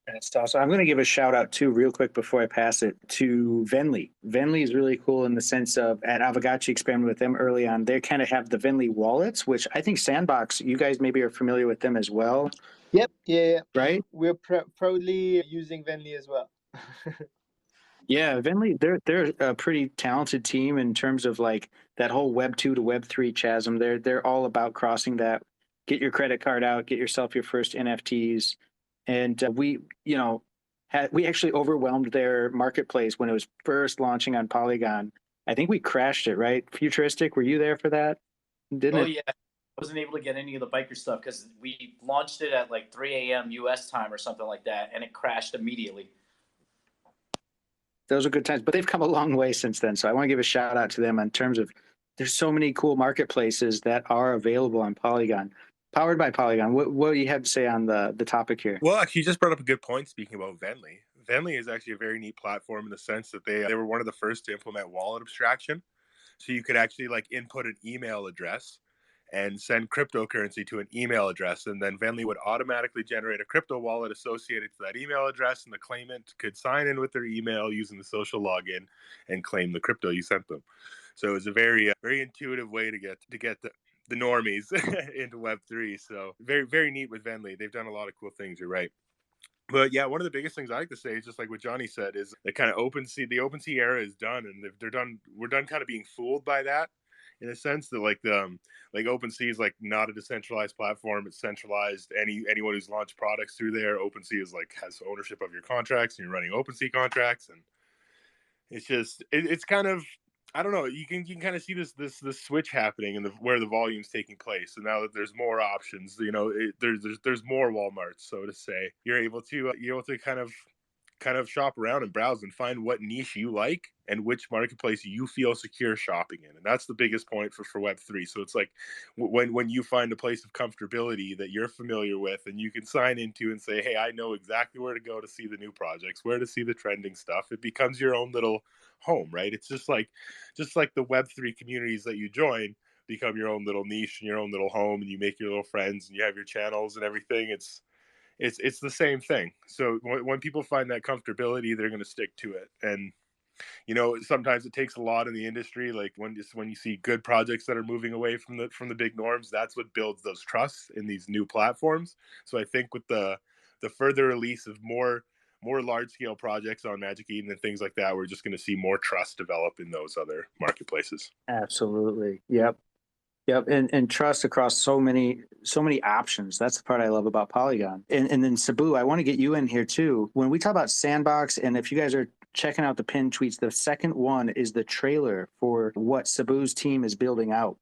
That's awesome. I'm going to give a shout out too, real quick, before I pass it to Venly. Venly is really cool in the sense of, at Aavegotchi, experimented with them early on. They kind of have the Venly wallets, which I think Sandbox, you guys maybe are familiar with them as well. Yep. Yeah. Right? We're proudly using Venly as well. Yeah, Venly, they're a pretty talented team in terms of like that whole Web 2 to Web 3 chasm. They're all about crossing that. Get your credit card out, get yourself your first NFTs. And we actually overwhelmed their marketplace when it was first launching on Polygon. I think we crashed it, right? Futuristic, were you there for that? Didn't it? Yeah. I wasn't able to get any of the biker stuff because we launched it at like 3 a.m. US time or something like that, and it crashed immediately. Those are good times, but they've come a long way since then. So I want to give a shout out to them in terms of there's so many cool marketplaces that are available on Polygon, powered by Polygon. What do you have to say on the topic here? Well, actually, you just brought up a good point speaking about Venly. Venly is actually a very neat platform in the sense that they were one of the first to implement wallet abstraction. So you could actually like input an email address and send cryptocurrency to an email address, and then Venly would automatically generate a crypto wallet associated to that email address, and the claimant could sign in with their email using the social login and claim the crypto you sent them. So it was a very very intuitive way to get the normies into Web3. So very very neat with Venly. They've done a lot of cool things. You're right. But yeah, one of the biggest things I like to say is just like what Johnny said is the kind of the OpenSea era is done, and they're done. We're done kind of being fooled by that, in a sense that like OpenSea is like not a decentralized platform. It's centralized. Anyone who's launched products through there, OpenSea is like has ownership of your contracts, and you're running OpenSea contracts, and it's kind of, I don't know. You can kind of see this switch happening and where the volume's taking place. And now that there's more options, there's more Walmarts, so to say. You're able to kind of shop around and browse and find what niche you like and which marketplace you feel secure shopping in. And that's the biggest point for Web3. So it's like when you find a place of comfortability that you're familiar with and you can sign into and say, hey, I know exactly where to go to see the new projects, where to see the trending stuff. It becomes your own little home, right? It's just like the Web3 communities that you join become your own little niche and your own little home, and you make your little friends and you have your channels and everything. It's the same thing. So when people find that comfortability, they're going to stick to it. And sometimes it takes a lot in the industry. Like when you see good projects that are moving away from the big norms, that's what builds those trusts in these new platforms. So I think with the further release of more large scale projects on Magic Eden and things like that, we're just going to see more trust develop in those other marketplaces. Absolutely. Yep. And trust across so many options. That's the part I love about Polygon. And then Sabu, I want to get you in here too. When we talk about Sandbox, and if you guys are checking out the pinned tweets, the second one is the trailer for what Sabu's team is building out.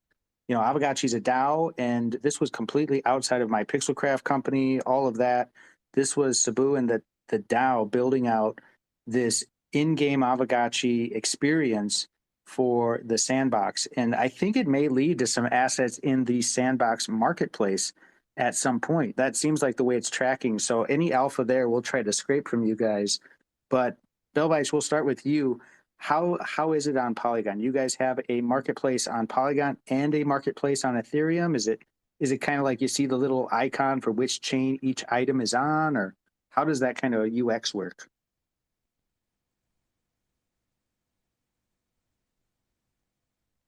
Aavegotchi's a DAO, and this was completely outside of my Pixelcraft company, all of that. This was Sabu and the DAO building out this in-game Aavegotchi experience for the Sandbox. And I think it may lead to some assets in the Sandbox marketplace at some point. That seems like the way it's tracking. So any alpha there, we'll try to scrape from you guys. But Belvice, we'll start with you. How is it on Polygon? You guys have a marketplace on Polygon and a marketplace on Ethereum. Is it kind of like you see the little icon for which chain each item is on, or how does that kind of UX work?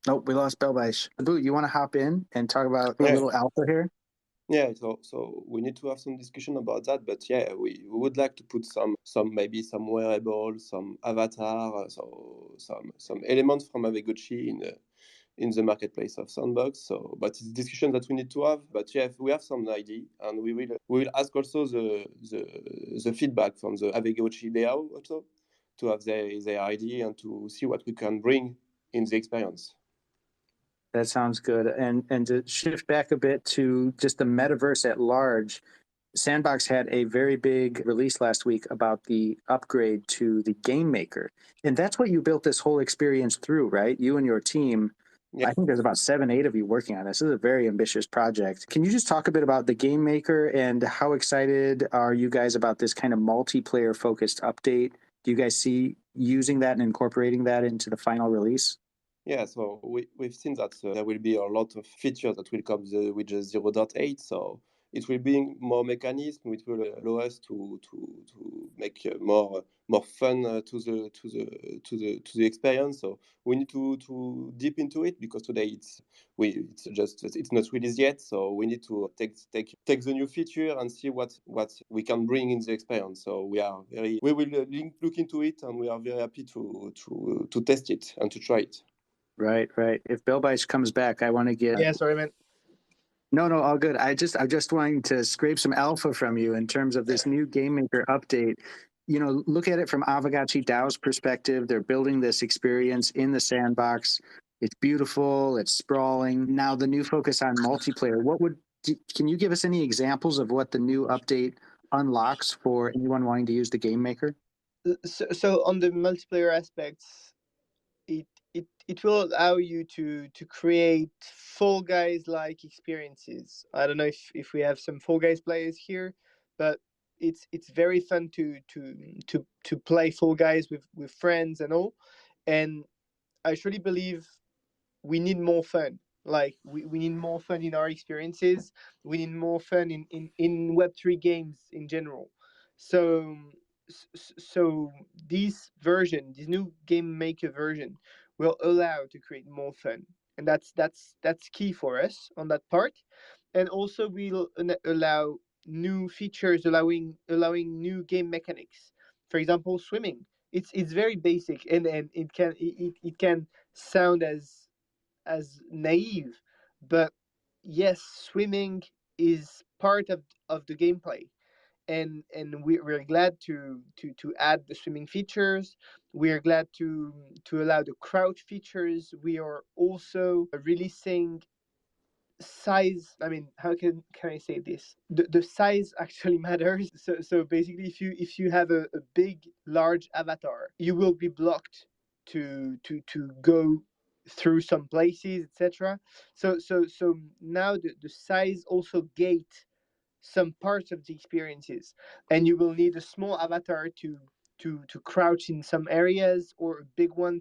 Nope, we lost Belvice. Sabu, you want to hop in and talk about a little alpha here? Yeah, so we need to have some discussion about that, but yeah, we would like to put some maybe some wearables, some avatar, so some elements from Aavegotchi in the marketplace of Sandbox. So, but it's a discussion that we need to have. But yeah, we have some idea, and we will ask also the feedback from the Aavegotchi DAO also to have their idea and to see what we can bring in the experience. That sounds good. And to shift back a bit to just the metaverse at large, Sandbox had a very big release last week about the upgrade to the game maker. And that's what you built this whole experience through, right? You and your team. Yeah. I think there's about 7, 8 of you working on this. This is a very ambitious project. Can you just talk a bit about the game maker and how excited are you guys about this kind of multiplayer focused update? Do you guys see using that and incorporating that into the final release? Yeah, so we've seen that there will be a lot of features that will come with the 0.8. So it will bring more mechanism. It will allow us to make more fun to the experience. So we need to deep into it, because today it's not released yet. So we need to take the new feature and see what we can bring in the experience. So we will look into it, and we are very happy to test it and to try it. Right. If Bellbite comes back, I want to get. Yeah, sorry, man. No, all good. I'm just wanting to scrape some alpha from you in terms of this new game maker update. Look at it from Aavegotchi DAO's perspective. They're building this experience in the sandbox. It's beautiful. It's sprawling. Now the new focus on multiplayer. Can you give us any examples of what the new update unlocks for anyone wanting to use the game maker? So on the multiplayer aspects, it will allow you to create Fall Guys like experiences. I don't know if we have some Fall Guys players here, but it's very fun to play Fall Guys with friends and all. And I truly believe we need more fun. Like we need more fun in our experiences. We need more fun in Web3 games in general. So this new game maker version, will allow to create more fun, and that's key for us on that part. And also we'll allow new features, allowing new game mechanics. For example, swimming. It's very basic, and it can sound as naive, but yes, swimming is part of the gameplay, and we're glad to add the swimming features. We are glad to allow the crouch features. We are also releasing size. I mean, how can I say this? The size actually matters. So basically, if you have a big large avatar, you will be blocked to go through some places, etc. So now the size also gate some parts of the experiences, and you will need a small avatar to crouch in some areas, or a big one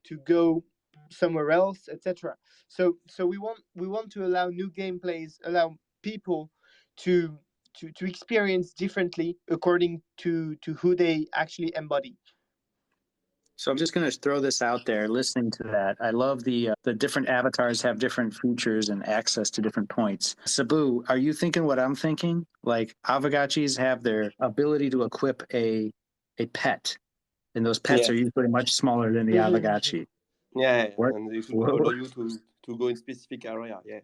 to go somewhere else, etc. So we want to allow new gameplays, allow people to experience differently according to who they actually embody. So I'm just going to throw this out there. Listening to that, I love the different avatars have different features and access to different points. Sabu, are you thinking what I'm thinking? Like Aavegotchis have their ability to equip a pet, and those pets are usually much smaller than the Aavegotchi. Yeah, and it will allow you to go in specific area. Yeah.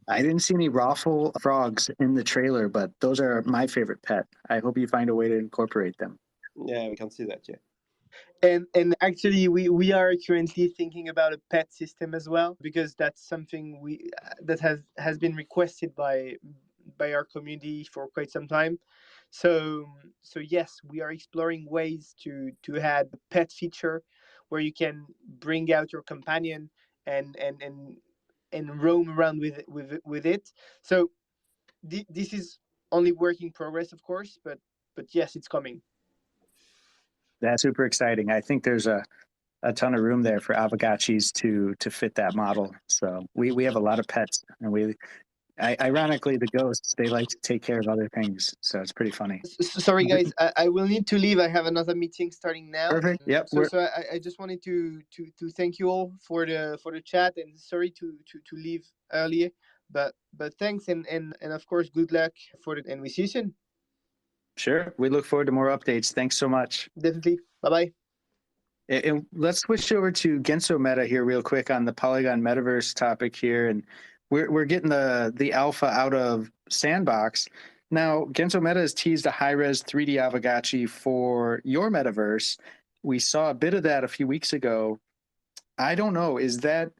I didn't see any raffle frogs in the trailer, but those are my favorite pet. I hope you find a way to incorporate them. Yeah, we can see that. Yeah. And actually, we are currently thinking about a pet system as well, because that's something that has been requested by our community for quite some time. So yes, we are exploring ways to add a pet feature where you can bring out your companion and roam around with it. So this is only work in progress, of course, but yes, it's coming. That's super exciting. I think there's a ton of room there for Aavegotchis to fit that model. So we have a lot of pets, and ironically, the ghosts, they like to take care of other things. So it's pretty funny. Sorry, guys, I will need to leave. I have another meeting starting now. Perfect. Yep. So I just wanted to thank you all for the chat, and sorry to leave earlier, but thanks, and of course, good luck for it, and we see you soon. Sure. We look forward to more updates. Thanks so much. Definitely. Bye-bye. And let's switch over to Genso Meta here real quick on the Polygon Metaverse topic here. And we're getting the alpha out of Sandbox. Now, Genso Meta has teased a high-res 3D Aavegotchi for your Metaverse. We saw a bit of that a few weeks ago. I don't know. Is that,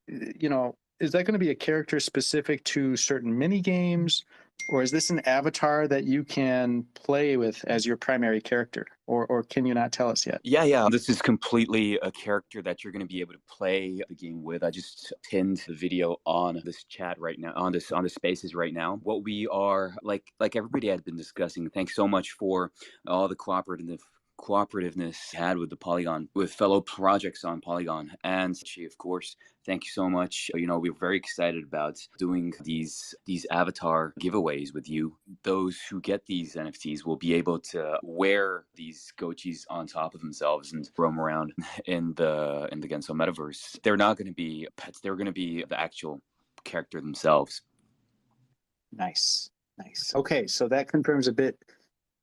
is that going to be a character specific to certain mini games, or is this an avatar that you can play with as your primary character, or can you not tell us yet? Yeah. This is completely a character that you're going to be able to play the game with. I just pinned the video on this chat right now, on the spaces right now. What we are like everybody had been discussing. Thanks so much for all the cooperativeness had with the Polygon, with fellow projects on Polygon. And of course, thank you so much. We're very excited about doing these avatar giveaways with you. Those who get these NFTs will be able to wear these Gotchis on top of themselves and roam around in the Genso Metaverse. They're not going to be pets, they're going to be the actual character themselves. Nice. Okay, so that confirms a bit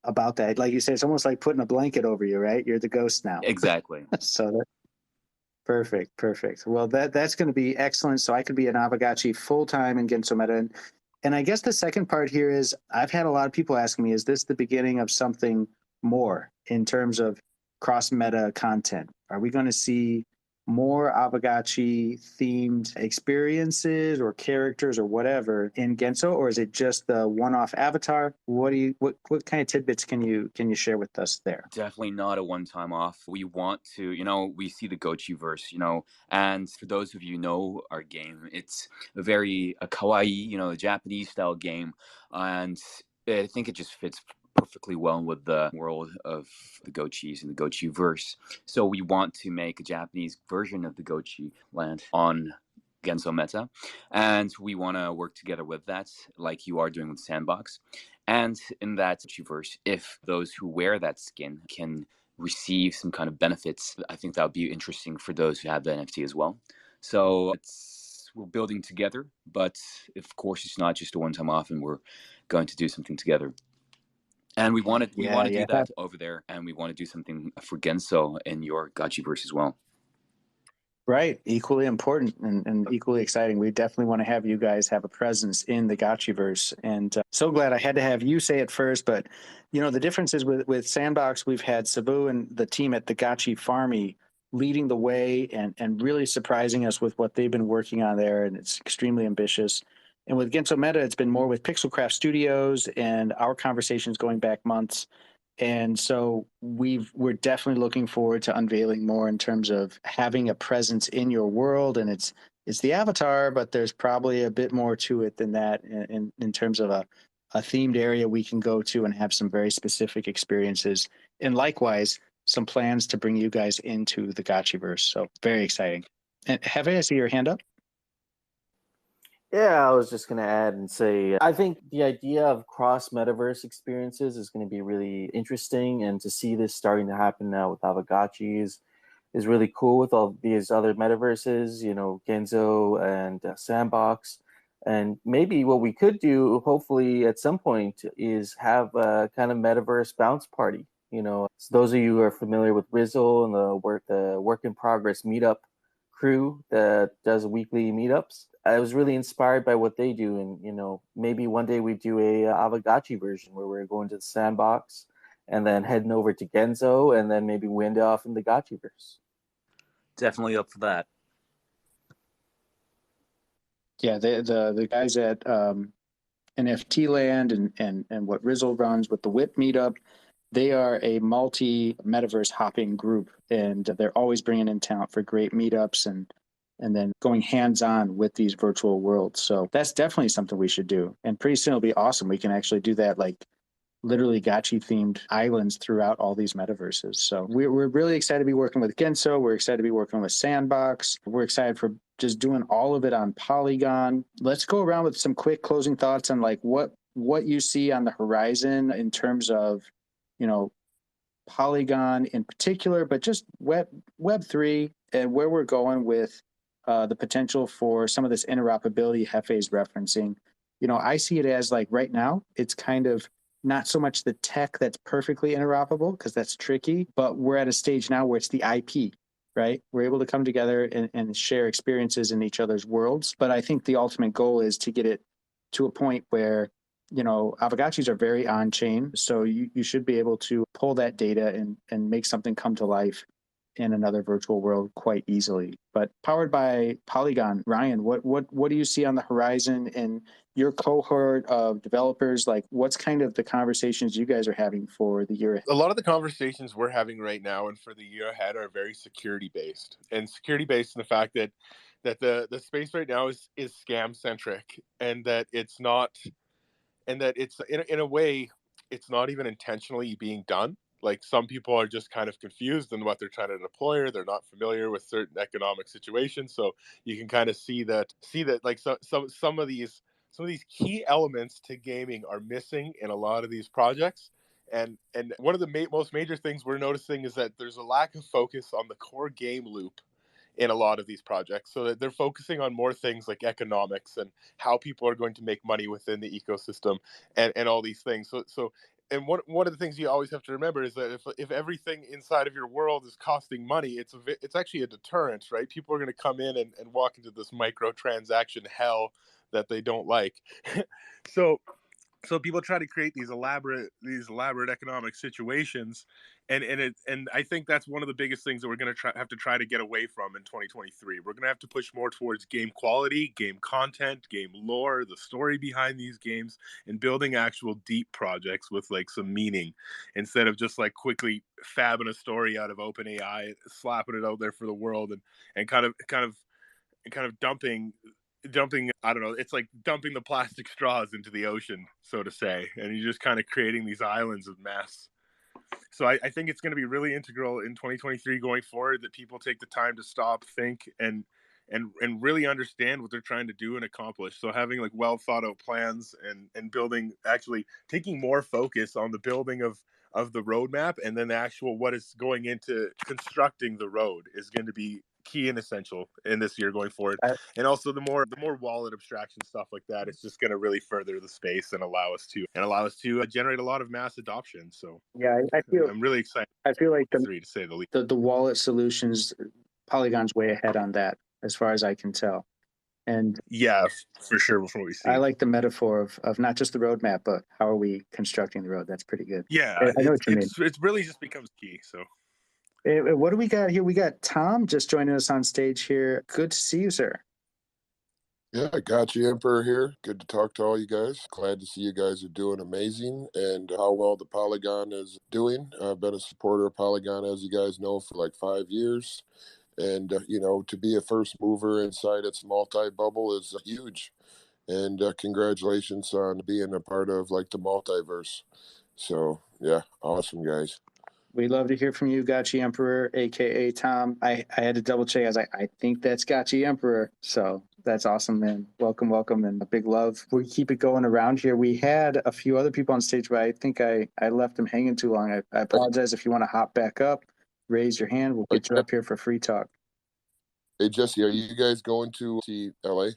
about that. Like you said, it's almost like putting a blanket over you, right? You're the ghost now. Exactly. So that's perfect. Well, that's going to be excellent. So I could be an Aavegotchi full-time in Genso Meta. And I guess the second part here is I've had a lot of people asking me, is this the beginning of something more in terms of cross-meta content? Are we going to see more Aavegotchi themed experiences or characters or whatever in Genso, or is it just the one-off avatar? What kind of tidbits can you share with us there? Definitely not a one-time off. We want to, we see the Gotchiverse, and for those of you who know our game, it's a very kawaii, Japanese style game, and I think it just fits perfectly well with the world of the Gotchis and the Gotchiverse. So we want to make a Japanese version of the Gotchi land on Genso Meta, and we want to work together with that, like you are doing with Sandbox. And in that Gotchiverse, if those who wear that skin can receive some kind of benefits, I think that would be interesting for those who have the NFT as well. So we're building together, but of course it's not just a one-time off, and we're going to do something together. And we want to do that over there, and we want to do something for Genso in your Gotchiverse as well. Right. Equally important and equally exciting. We definitely want to have you guys have a presence in the Gotchiverse. And so glad I had to have you say it first. But, the difference is with Sandbox, we've had Sabu and the team at the Gotchi Farmy leading the way and really surprising us with what they've been working on there. And it's extremely ambitious. And with Genso Meta, it's been more with Pixelcraft Studios and our conversations going back months. And so we're definitely looking forward to unveiling more in terms of having a presence in your world. And it's the avatar, but there's probably a bit more to it than that in terms of a themed area we can go to and have some very specific experiences. And likewise, some plans to bring you guys into the Gotchiverse. So very exciting. And Heve, I see your hand up. Yeah, I was just going to add and say, I think the idea of cross-metaverse experiences is going to be really interesting, and to see this starting to happen now with Aavegotchi is really cool with all these other metaverses, Genso and Sandbox. And maybe what we could do, hopefully at some point, is have a kind of metaverse bounce party. So those of you who are familiar with Rizzle and the work in progress meetup crew that does weekly meetups, I was really inspired by what they do, and maybe one day we do a Aavegotchi version where we're going to the Sandbox and then heading over to Genso and then maybe wind off in the Gotchiverse. Definitely up for that. Yeah, the guys at NFT Land and what Rizzle runs with the WIP meetup, they are a multi-metaverse hopping group, and they're always bringing in talent for great meetups and then going hands-on with these virtual worlds. So that's definitely something we should do. And pretty soon it'll be awesome. We can actually do that, like literally Gotchi-themed islands throughout all these metaverses. So we're really excited to be working with Genso. We're excited to be working with Sandbox. We're excited for just doing all of it on Polygon. Let's go around with some quick closing thoughts on like what you see on the horizon in terms of, Polygon in particular, but just Web3 and where we're going with the potential for some of this interoperability Hefe's referencing. I see it as like right now, it's kind of not so much the tech that's perfectly interoperable, because that's tricky, but we're at a stage now where it's the IP, right? We're able to come together and share experiences in each other's worlds. But I think the ultimate goal is to get it to a point where, Aavegotchis are very on-chain. So you should be able to pull that data and make something come to life in another virtual world quite easily. But powered by Polygon, Ryan, what do you see on the horizon in your cohort of developers? Like, what's kind of the conversations you guys are having for the year ahead? A lot of the conversations we're having right now and for the year ahead are very security based, and security based in the fact that the space right now is scam centric, and that it's not, and that it's in a way it's not even intentionally being done. Like, some people are just kind of confused in what they're trying to deploy, or they're not familiar with certain economic situations. So you can kind of see that like some of these key elements to gaming are missing in a lot of these projects. And one of the most major things we're noticing is that there's a lack of focus on the core game loop in a lot of these projects, so that they're focusing on more things like economics and how people are going to make money within the ecosystem, and all these things. So and one of the things you always have to remember is that if everything inside of your world is costing money, it's actually a deterrent, right? People are going to come in and walk into this microtransaction hell that they don't like. so so people try to create these elaborate economic situations, and I think that's one of the biggest things that we're going to have to try to get away from in 2023. We're going to have to push more towards game quality, game content, game lore, the story behind these games, and building actual deep projects with like some meaning, instead of just like quickly fabbing a story out of OpenAI, slapping it out there for the world, and kind of dumping, I don't know, it's like dumping the plastic straws into the ocean, so to say, and you're just kind of creating these islands of mess. So I think it's going to be really integral in 2023 going forward that people take the time to stop, think, and really understand what they're trying to do and accomplish. So having like well thought out plans, and building, actually taking more focus on the building of the roadmap, and then the actual what is going into constructing the road is going to be key and essential in this year going forward. And also the more wallet abstraction stuff like that, it's just going to really further the space and allow us to generate a lot of mass adoption. So Yeah, I'm really excited. I feel like to say the least. the wallet solutions, Polygon's way ahead on that, as far as I can tell. And yeah, for sure, from what we see. I like the metaphor of not just the roadmap, but how are we constructing the road. That's pretty good. Yeah, I know what you mean. It really just becomes key. So what do we got here? We got Tom just joining us on stage here. Good to see you, sir. Yeah, Gotchi Emperor here. Good to talk to all you guys. Glad to see you guys are doing amazing and how well the Polygon is doing. I've been a supporter of Polygon, as you guys know, for like 5 years. And, to be a first mover inside its multi-bubble is huge. And congratulations on being a part of like the multiverse. So, yeah, awesome, guys. We'd love to hear from you, Gotchi Emperor, aka Tom. I had to double check. I was like, I think that's Gotchi Emperor. So that's awesome, man. Welcome, and a big love. We keep it going around here. We had a few other people on stage, but I think I left them hanging too long. I apologize. If you want to hop back up, raise your hand. We'll get you up here for free talk. Hey, Jesse, are you guys going to see LA?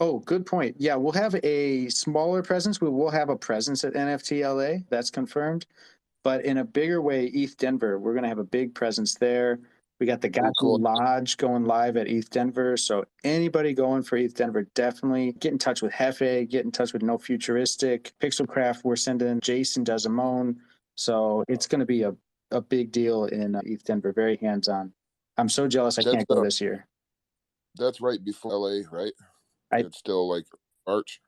Oh, good point. Yeah, we'll have a smaller presence. We will have a presence at NFT LA. That's confirmed. But in a bigger way, ETH Denver, we're going to have a big presence there. We got the Gotchi Lodge going live at ETH Denver. So anybody going for ETH Denver, definitely get in touch with Hefe, get in touch with No Futuristic, Pixelcraft. We're sending Jason Desmond. So it's going to be a big deal in ETH Denver, very hands-on. I'm so jealous I can't go this year. That's right before LA, right? It's still like March.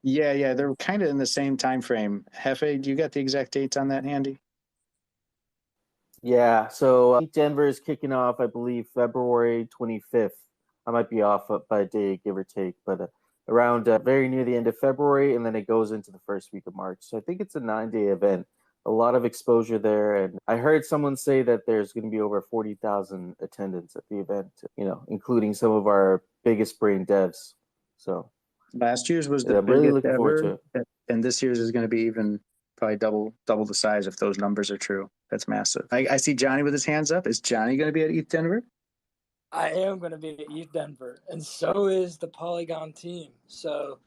Yeah, they're kind of in the same time frame. Hefe, do you got the exact dates on that handy? Yeah, so Denver is kicking off, I believe, February 25th. I might be off by a day, give or take, but around very near the end of February, and then it goes into the first week of March. So I think it's a 9-day event. A lot of exposure there, and I heard someone say that there's going to be over 40,000 attendants at the event, including some of our biggest brain devs. So last year's was the really looking ever, forward to it. And this year's is going to be even probably double the size if those numbers are true. That's massive. I see Johnny with his hands up. Is Johnny going to be at ETH Denver? I am going to be at ETH Denver, and so is the Polygon team. So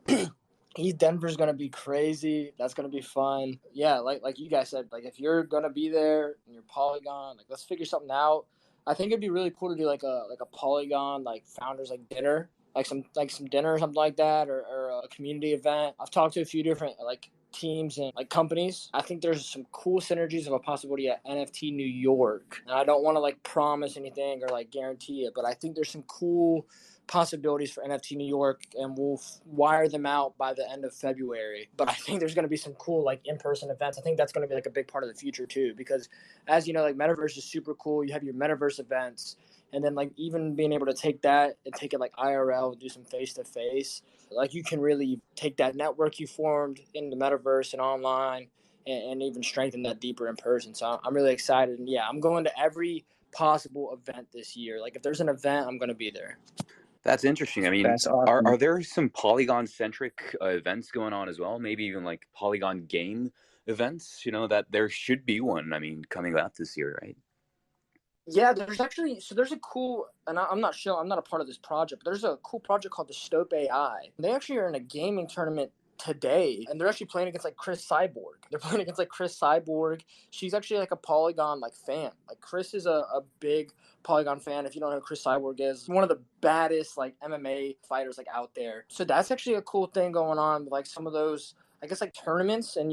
ETH Denver's going to be crazy. That's going to be fun. Yeah, like you guys said, like if you're going to be there and you're Polygon, like let's figure something out. I think it'd be really cool to do like a Polygon like founders like dinner, like some dinner or something like that, or a community event. I've talked to a few different like teams and like companies. I think there's some cool synergies of a possibility at NFT New York. And I don't want to like promise anything or like guarantee it, but I think there's some cool possibilities for NFT New York, and we'll wire them out by the end of February. But I think there's going to be some cool like in-person events. I think that's going to be like a big part of the future too, because as you know, like Metaverse is super cool. You have your Metaverse events, and then like even being able to take that and take it like IRL, do some face-to-face, like you can really take that network you formed in the Metaverse and online and even strengthen that deeper in person. So I'm really excited. And yeah, I'm going to every possible event this year. Like if there's an event, I'm going to be there. That's interesting. I mean, That's awesome. are there some Polygon-centric events going on as well? Maybe even like Polygon game events, that there should be one, I mean, coming out this year, right? Yeah, there's a cool, and I'm not sure, I'm not a part of this project, but there's a cool project called the Stope AI. They actually are in a gaming tournament today, and they're actually playing against like Chris Cyborg. They're playing against like Chris Cyborg. She's actually like a Polygon like fan. Like Chris is a big Polygon fan. If you don't know who Chris Cyborg is, one of the baddest like MMA fighters like out there. So that's actually a cool thing going on with like some of those, I guess, like tournaments, and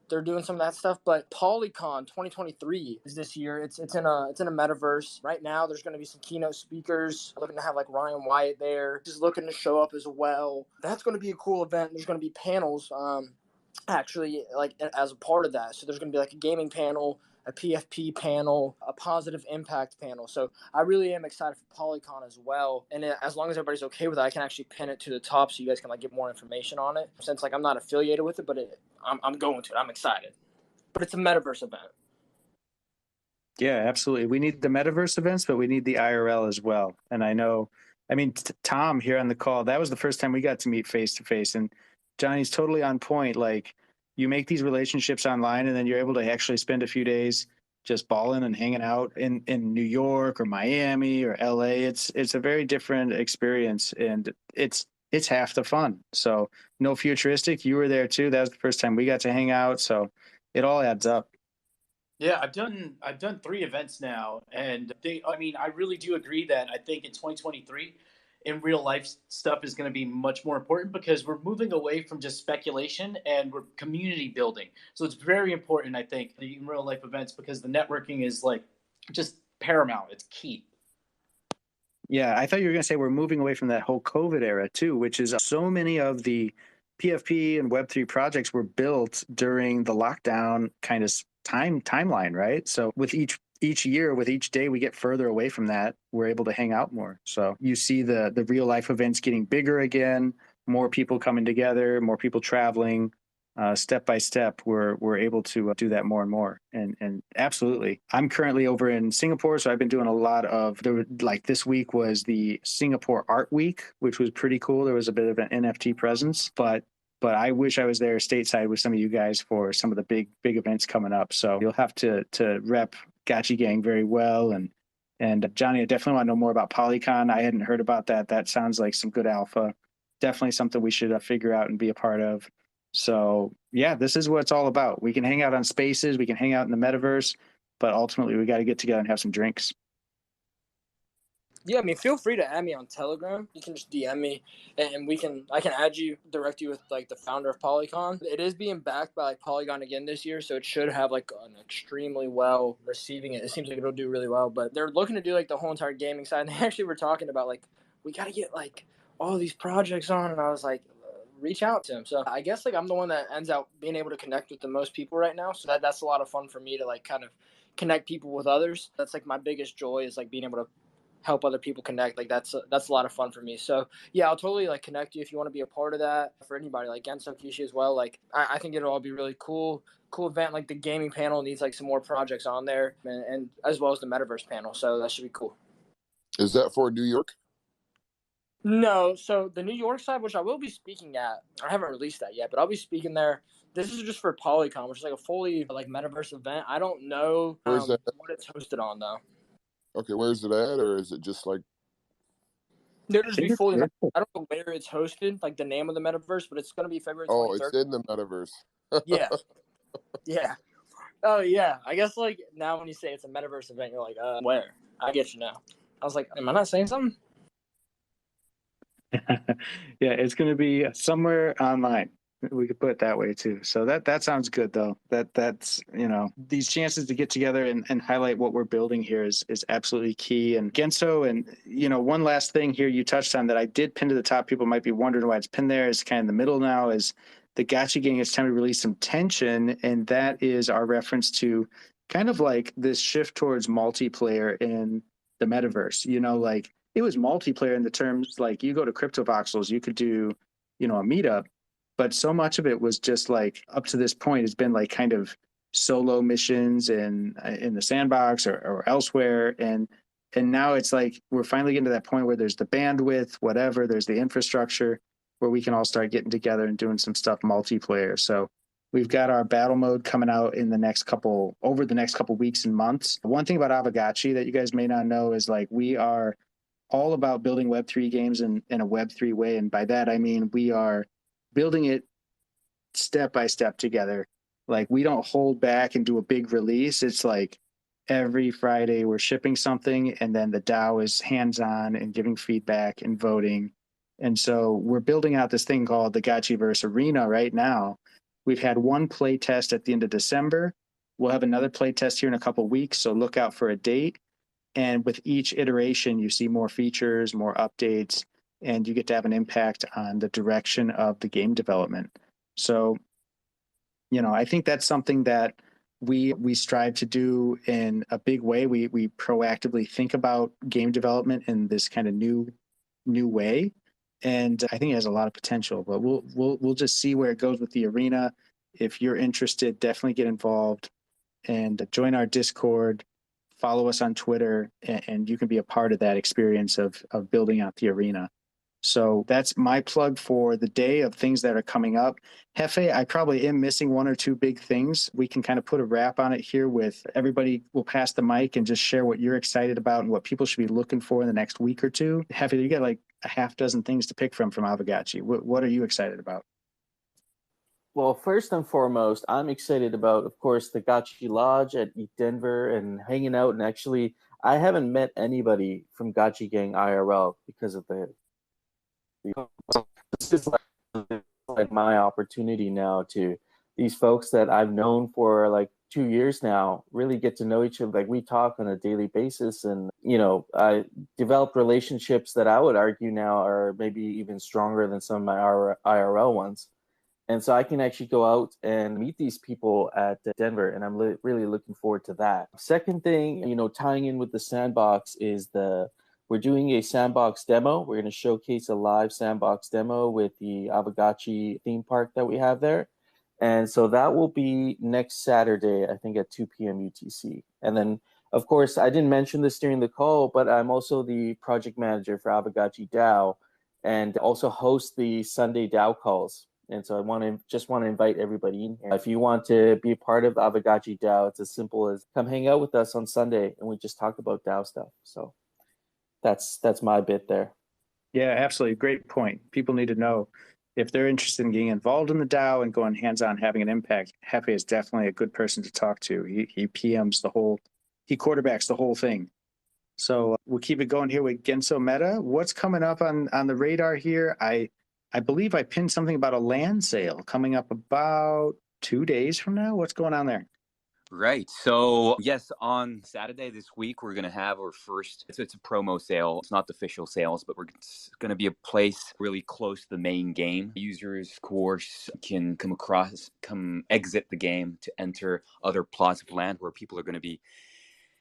they're doing some of that stuff. But Polycon 2023 is this year. It's in a metaverse. Right now there's going to be some keynote speakers. I'm looking to have like Ryan Wyatt there, just looking to show up as well. That's going to be a cool event. There's going to be panels actually like as a part of that. So there's going to be like a gaming panel, a PFP panel, a positive impact panel. So I really am excited for Polycon as well. And as long as everybody's okay with it, I can actually pin it to the top so you guys can like get more information on it. Since like I'm not affiliated with it, but I'm going to it. I'm excited. But it's a metaverse event. Yeah, absolutely. We need the metaverse events, but we need the IRL as well. And I know, I mean, Tom here on the call, that was the first time we got to meet face to face. And Johnny's totally on point. Like, you make these relationships online, and then you're able to actually spend a few days just balling and hanging out in New York or Miami or LA. It's a very different experience, and it's half the fun. So no futuristic. You were there too. That was the first time we got to hang out. So it all adds up. Yeah, I've done 3 events now, and I really do agree that I think in 2023, in real life stuff is going to be much more important because we're moving away from just speculation and we're community building. So it's very important, I think, in real life events because the networking is like just paramount. It's key. Yeah, I thought you were going to say we're moving away from that whole COVID era too, which is so many of the PFP and Web3 projects were built during the lockdown kind of timeline, right? So with each year, with each day we get further away from that, we're able to hang out more. So you see the real life events getting bigger again, more people coming together, more people traveling. Step by step, we're able to do that more and more. And absolutely, I'm currently over in Singapore, so I've been doing a lot of this week was the Singapore Art Week, which was pretty cool. There was a bit of an NFT presence, but I wish I was there stateside with some of you guys for some of the big events coming up. So you'll have to rep GotchiGang very well. And Johnny, I definitely want to know more about Polygon. I hadn't heard about that. That sounds like some good alpha. Definitely something we should figure out and be a part of. So yeah, this is what it's all about. We can hang out on spaces, we can hang out in the metaverse, but ultimately we got to get together and have some drinks. Yeah, I mean, feel free to add me on Telegram. You can just DM me, and I can add you, direct you with like the founder of Polygon. It is being backed by like Polygon again this year, so it should have like an extremely well receiving it. It seems like it'll do really well, but they're looking to do like the whole entire gaming side. And they actually were talking about like we got to get like all these projects on, and I was like, reach out to him. So I guess like I'm the one that ends out being able to connect with the most people right now. So that's a lot of fun for me to like kind of connect people with others. That's like my biggest joy is like being able to help other people connect. Like that's a lot of fun for me. So yeah, I'll totally like connect you if you want to be a part of that. For anybody like Gensokishi as well, like I think it'll all be really cool event. Like the gaming panel needs like some more projects on there, and as well as the metaverse panel. So that should be cool. Is that for New York? No, so the New York side, which I will be speaking at, I haven't released that yet, but I'll be speaking there. This is just for Polygon, which is like a fully like metaverse event. I don't know what it's hosted on though. Okay, where's it at, or is it just like? It'll just be fully. I don't know where it's hosted, like the name of the metaverse, but it's going to be February 23rd. Oh, it's in the metaverse. Yeah, yeah. Oh yeah. I guess like now when you say it's a metaverse event, you're like, where? I get you now. I was like, am I not saying something? Yeah, it's going to be somewhere online. We could put it that way too. So that sounds good though. That's these chances to get together and highlight what we're building here is absolutely key. And Genso, and one last thing here you touched on that I did pin to the top. People might be wondering why it's pinned there. It's kind of in the middle now. Is the GotchiGang, it's time to release some tension, and that is our reference to kind of like this shift towards multiplayer in the metaverse. Like it was multiplayer in the terms like you go to crypto voxels, you could do a meetup, but so much of it was just like up to this point has been like kind of solo missions in the sandbox or elsewhere, and now it's like we're finally getting to that point where there's the bandwidth, whatever, there's the infrastructure where we can all start getting together and doing some stuff multiplayer. So we've got our battle mode coming out over the next couple weeks and months. One thing about Aavegotchi that you guys may not know is like we are all about building Web3 games in a Web3 way. And by that, I mean, we are building it step by step together. Like we don't hold back and do a big release. It's like every Friday we're shipping something, and then the DAO is hands-on and giving feedback and voting. And so we're building out this thing called the Gotchiverse Arena right now. We've had one play test at the end of December. We'll have another play test here in a couple of weeks, so look out for a date. And with each iteration, you see more features, more updates, and you get to have an impact on the direction of the game development. So, I think that's something that we strive to do in a big way. We proactively think about game development in this kind of new way, and I think it has a lot of potential. But we'll just see where it goes with the arena. If you're interested, definitely get involved and join our Discord. Follow us on Twitter, and you can be a part of that experience of building out the arena. So that's my plug for the day of things that are coming up. Hefe, I probably am missing one or two big things. We can kind of put a wrap on it here with everybody. We'll pass the mic and just share what you're excited about and what people should be looking for in the next week or two. Hefe, you got like a half dozen things to pick from Aavegotchi. What are you excited about? Well, first and foremost, I'm excited about, of course, the Gotchi Lodge at Denver and hanging out. And actually, I haven't met anybody from GotchiGang IRL because of this is like my opportunity now to these folks that I've known for like 2 years now really get to know each other. Like we talk on a daily basis, and I developed relationships that I would argue now are maybe even stronger than some of my IRL ones. And so I can actually go out and meet these people at Denver, and I'm really looking forward to that. Second thing, tying in with the sandbox is we're doing a sandbox demo. We're going to showcase a live sandbox demo with the Aavegotchi theme park that we have there. And so that will be next Saturday, I think at 2 p.m. UTC. And then, of course, I didn't mention this during the call, but I'm also the project manager for Aavegotchi DAO and also host the Sunday DAO calls. And so I want to invite everybody in here. If you want to be a part of Aavegotchi DAO, it's as simple as come hang out with us on Sunday, and we just talk about DAO stuff. So that's my bit there. Yeah, absolutely. Great point. People need to know if they're interested in getting involved in the DAO and going hands-on, having an impact. Hefe is definitely a good person to talk to. He PMs he quarterbacks the whole thing. So we'll keep it going here with Genso Meta. What's coming up on the radar here? I believe I pinned something about a land sale coming up about 2 days from now. What's going on there? Right. So, yes, on Saturday this week, we're going to have our first, it's a promo sale. It's not the official sales, but it's going to be a place really close to the main game. Users, of course, can come exit the game to enter other plots of land where people are going to be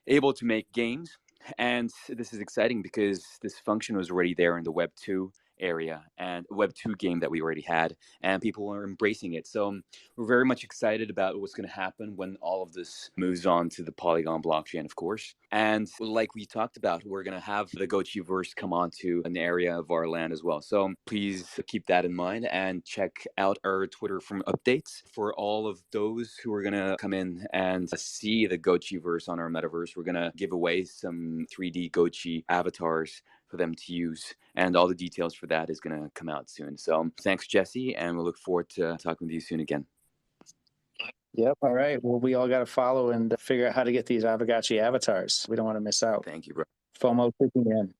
able to make games. And this is exciting because this function was already there in the Web 2 area and Web 2 game that we already had, and people are embracing it. So we're very much excited about what's going to happen when all of this moves on to the Polygon blockchain, of course. And like we talked about, we're going to have the Gotchiverse come onto an area of our land as well. So please keep that in mind and check out our Twitter for updates for all of those who are going to come in and see the Gotchiverse on our metaverse. We're going to give away some 3D Gotchi avatars for them to use, and all the details for that is going to come out soon. So thanks, Jesse, and we'll look forward to talking with you soon again. Yep. All right. Well, we all got to follow and figure out how to get these Aavegotchi avatars. We don't want to miss out. Thank you, bro. FOMO kicking in.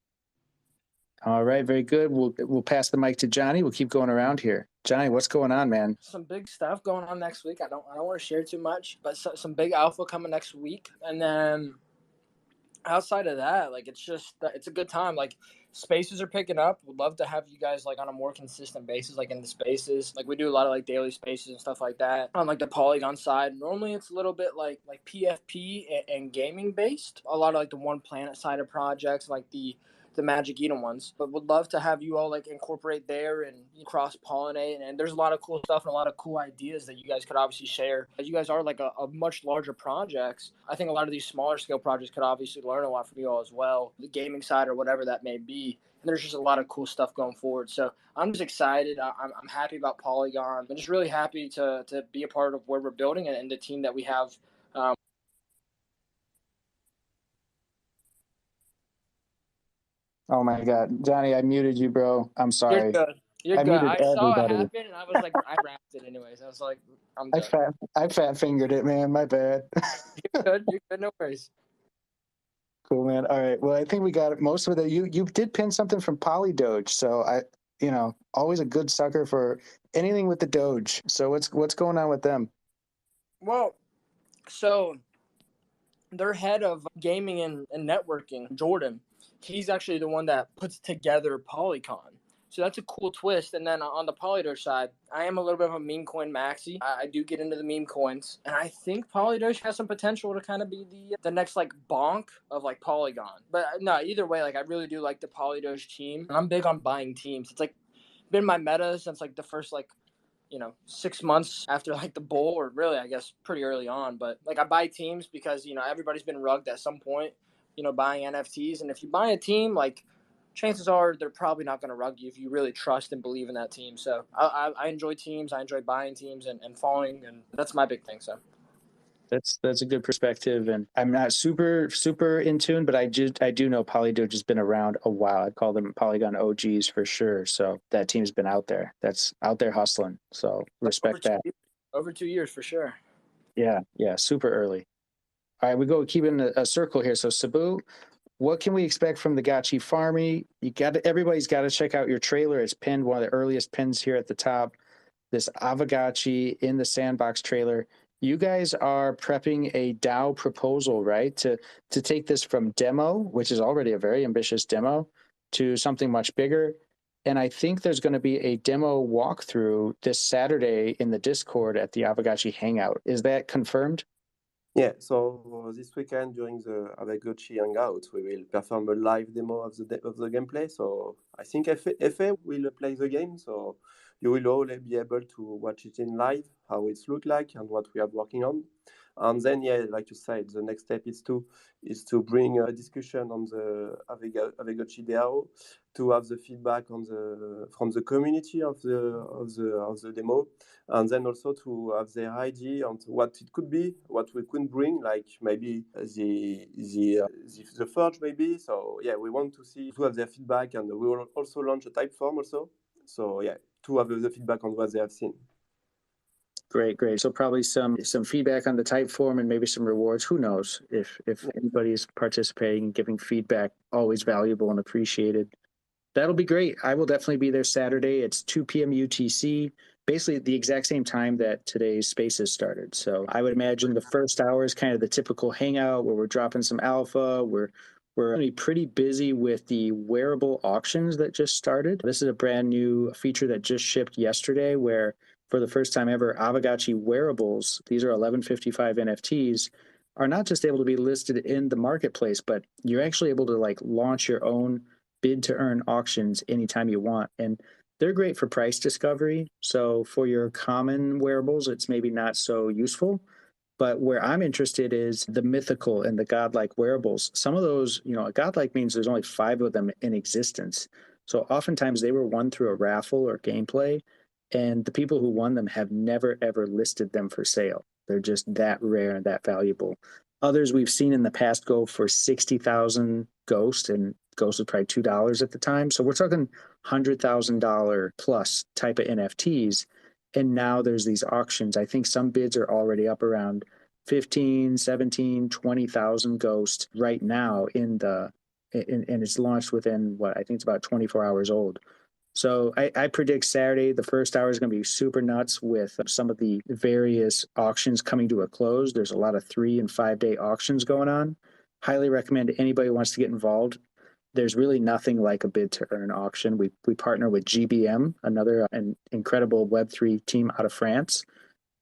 All right, very good. We'll pass the mic to Johnny. We'll keep going around here. Johnny, what's going on, man? Some big stuff going on next week. I don't want to share too much, but some big alpha coming next week, and then outside of that, like it's a good time. Like spaces are picking up. Would love to have you guys like on a more consistent basis, like in the spaces. Like we do a lot of like daily spaces and stuff like that on like the Polygon side. Normally it's a little bit like PFP and gaming based. A lot of like the One Planet side of projects, like the Magic Eden ones, but would love to have you all like incorporate there and cross pollinate. And there's a lot of cool stuff and a lot of cool ideas that you guys could obviously share. You guys are like a much larger projects. I think a lot of these smaller scale projects could obviously learn a lot from you all as well, the gaming side or whatever that may be. And there's just a lot of cool stuff going forward. So I'm just excited. I'm happy about Polygon. I'm just really happy to be a part of where we're building and the team that we have. Oh my God, Johnny, I muted you, bro. I'm sorry. You're good. You're I good. muted I saw it everybody. happen, and I was like, I wrapped it anyways. I was like, I'm done. I fat fingered it, man. My bad. You're good. You're good. No worries. Cool, man. All right. Well, I think we got most of it. You did pin something from Polydoge, so always a good sucker for anything with the Doge. So what's going on with them? Well, so their head of gaming and networking, Jordan, he's actually the one that puts together Polygon. So that's a cool twist. And then on the Polydoge side, I am a little bit of a meme coin maxi. I do get into the meme coins. And I think Polydoge has some potential to kind of be the next like bonk of like Polygon. But no, either way, like I really do like the Polydoge team. And I'm big on buying teams. It's like been my meta since like the first 6 months after like the bull, or really I guess pretty early on. But like I buy teams because everybody's been rugged at some point, buying NFTs. And if you buy a team, like chances are they're probably not going to rug you if you really trust and believe in that team. So I enjoy teams. I enjoy buying teams and following, and that's my big thing. So that's a good perspective, and I'm not super in tune, but I do know Polydoge has been around a while. I'd call them Polygon OGs for sure. So that team's been out there. That's out there hustling. So respect that. Over 2 years for sure. Yeah, super early. All right, we go keeping a circle here. So Sabu, what can we expect from the Gotchi Farmy? Everybody's got to check out your trailer. It's pinned, one of the earliest pins here at the top. This Aavegotchi in the sandbox trailer. You guys are prepping a DAO proposal, right? To take this from demo, which is already a very ambitious demo, to something much bigger. And I think there's going to be a demo walkthrough this Saturday in the Discord at the Aavegotchi Hangout. Is that confirmed? Yeah, so this weekend during the Aavegotchi Hangout, we will perform a live demo of the gameplay. So I think FA will play the game, so you will all be able to watch it in live, how it's look like and what we are working on. And then, yeah, like you said, the next step is to bring a discussion on the Aavegotchi DAO, to have the feedback from the community of the demo, and then also to have their idea on what it could be, what we could bring, like maybe the forge maybe. So yeah, we want to have their feedback, and we will also launch a type form also. So yeah, to have the feedback on what they have seen. Great. So probably some feedback on the type form and maybe some rewards. Who knows if anybody's participating and giving feedback, always valuable and appreciated. That'll be great. I will definitely be there Saturday. It's 2 p.m. UTC, basically at the exact same time that today's spaces started. So I would imagine the first hour is kind of the typical hangout where we're dropping some alpha. We're going to be pretty busy with the wearable auctions that just started. This is a brand new feature that just shipped yesterday, where for the first time ever, Aavegotchi wearables, these are 1155 NFTs, are not just able to be listed in the marketplace, but you're actually able to like launch your own bid to earn auctions anytime you want. And they're great for price discovery. So for your common wearables, it's maybe not so useful. But where I'm interested is the mythical and the godlike wearables. Some of those, a godlike means there's only 5 of them in existence. So oftentimes they were won through a raffle or gameplay, and the people who won them have never, ever listed them for sale. They're just that rare and that valuable. Others we've seen in the past go for 60,000 Ghost, and Ghost was probably $2 at the time. So we're talking $100,000 plus type of NFTs. And now there's these auctions. I think some bids are already up around 15, 17, 20,000 Ghost right now in the and it's launched within what I think it's about 24 hours old. So I predict Saturday, the first hour is going to be super nuts with some of the various auctions coming to a close. There's a lot of 3 and 5 day auctions going on. Highly recommend anybody who wants to get involved. There's really nothing like a bid to earn auction. We partner with GBM, another an incredible Web3 team out of France,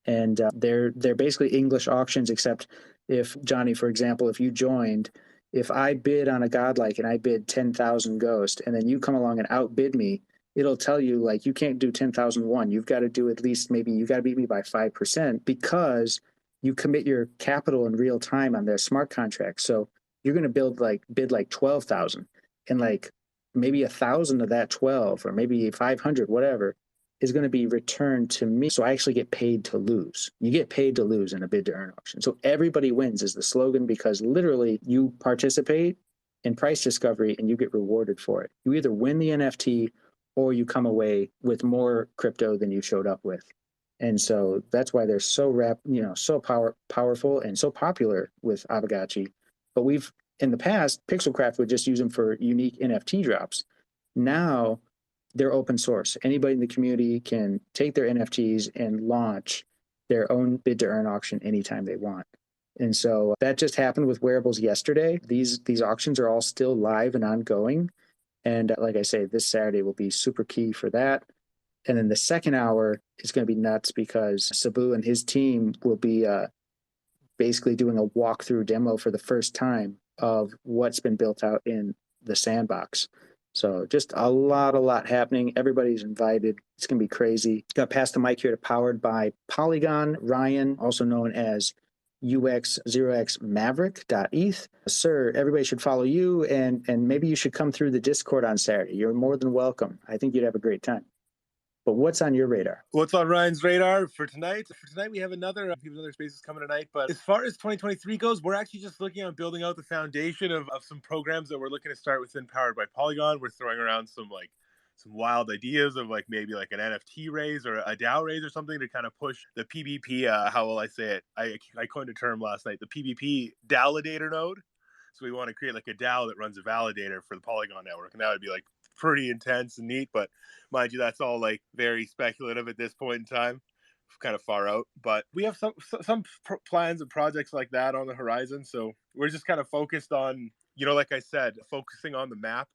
and they're basically English auctions. Except if Johnny, for example, if you joined, if I bid on a godlike and I bid 10,000 ghost, and then you come along and outbid me, it'll tell you like you can't do 10,001. You've got to do at least maybe you got to beat me by 5% because you commit your capital in real time on their smart contract. So you're going to bid like 12,000, and like maybe 1,000 of that 12 or maybe 500, whatever, is going to be returned to me. So I actually get paid to lose. You get paid to lose in a bid to earn auction. So everybody wins is the slogan, because literally you participate in price discovery and you get rewarded for it. You either win the NFT or you come away with more crypto than you showed up with. And so that's why they're so so powerful and so popular with Aavegotchi. But we've in the past, Pixelcraft would just use them for unique NFT drops. Now they're open source. Anybody in the community can take their NFTs and launch their own bid to earn auction anytime they want. And so that just happened with wearables yesterday. These auctions are all still live and ongoing. And like I say, this Saturday will be super key for that. And then the second hour is going to be nuts because Sabu and his team will be basically doing a walkthrough demo for the first time of what's been built out in the sandbox. So just a lot happening. Everybody's invited. It's going to be crazy. Got to pass the mic here to Powered by Polygon. Ryan, also known as UX0xMaverick.eth. Sir, everybody should follow you, and maybe you should come through the Discord on Saturday. You're more than welcome. I think you'd have a great time. But what's on your radar? What's on Ryan's radar for tonight? For tonight, we have another spaces coming tonight. But as far as 2023 goes, we're actually just looking on building out the foundation of some programs that we're looking to start within Powered by Polygon. We're throwing around some wild ideas of maybe an NFT raise or a DAO raise or something to kind of push the PvP. How will I say it? I coined a term last night, the PvP validator node. So we want to create a DAO that runs a validator for the Polygon network, and that would be pretty intense and neat. But mind you, that's all very speculative at this point in time, kind of far out. But we have some plans and projects like that on the horizon. So we're just kind of focused on, like I said, focusing on the map,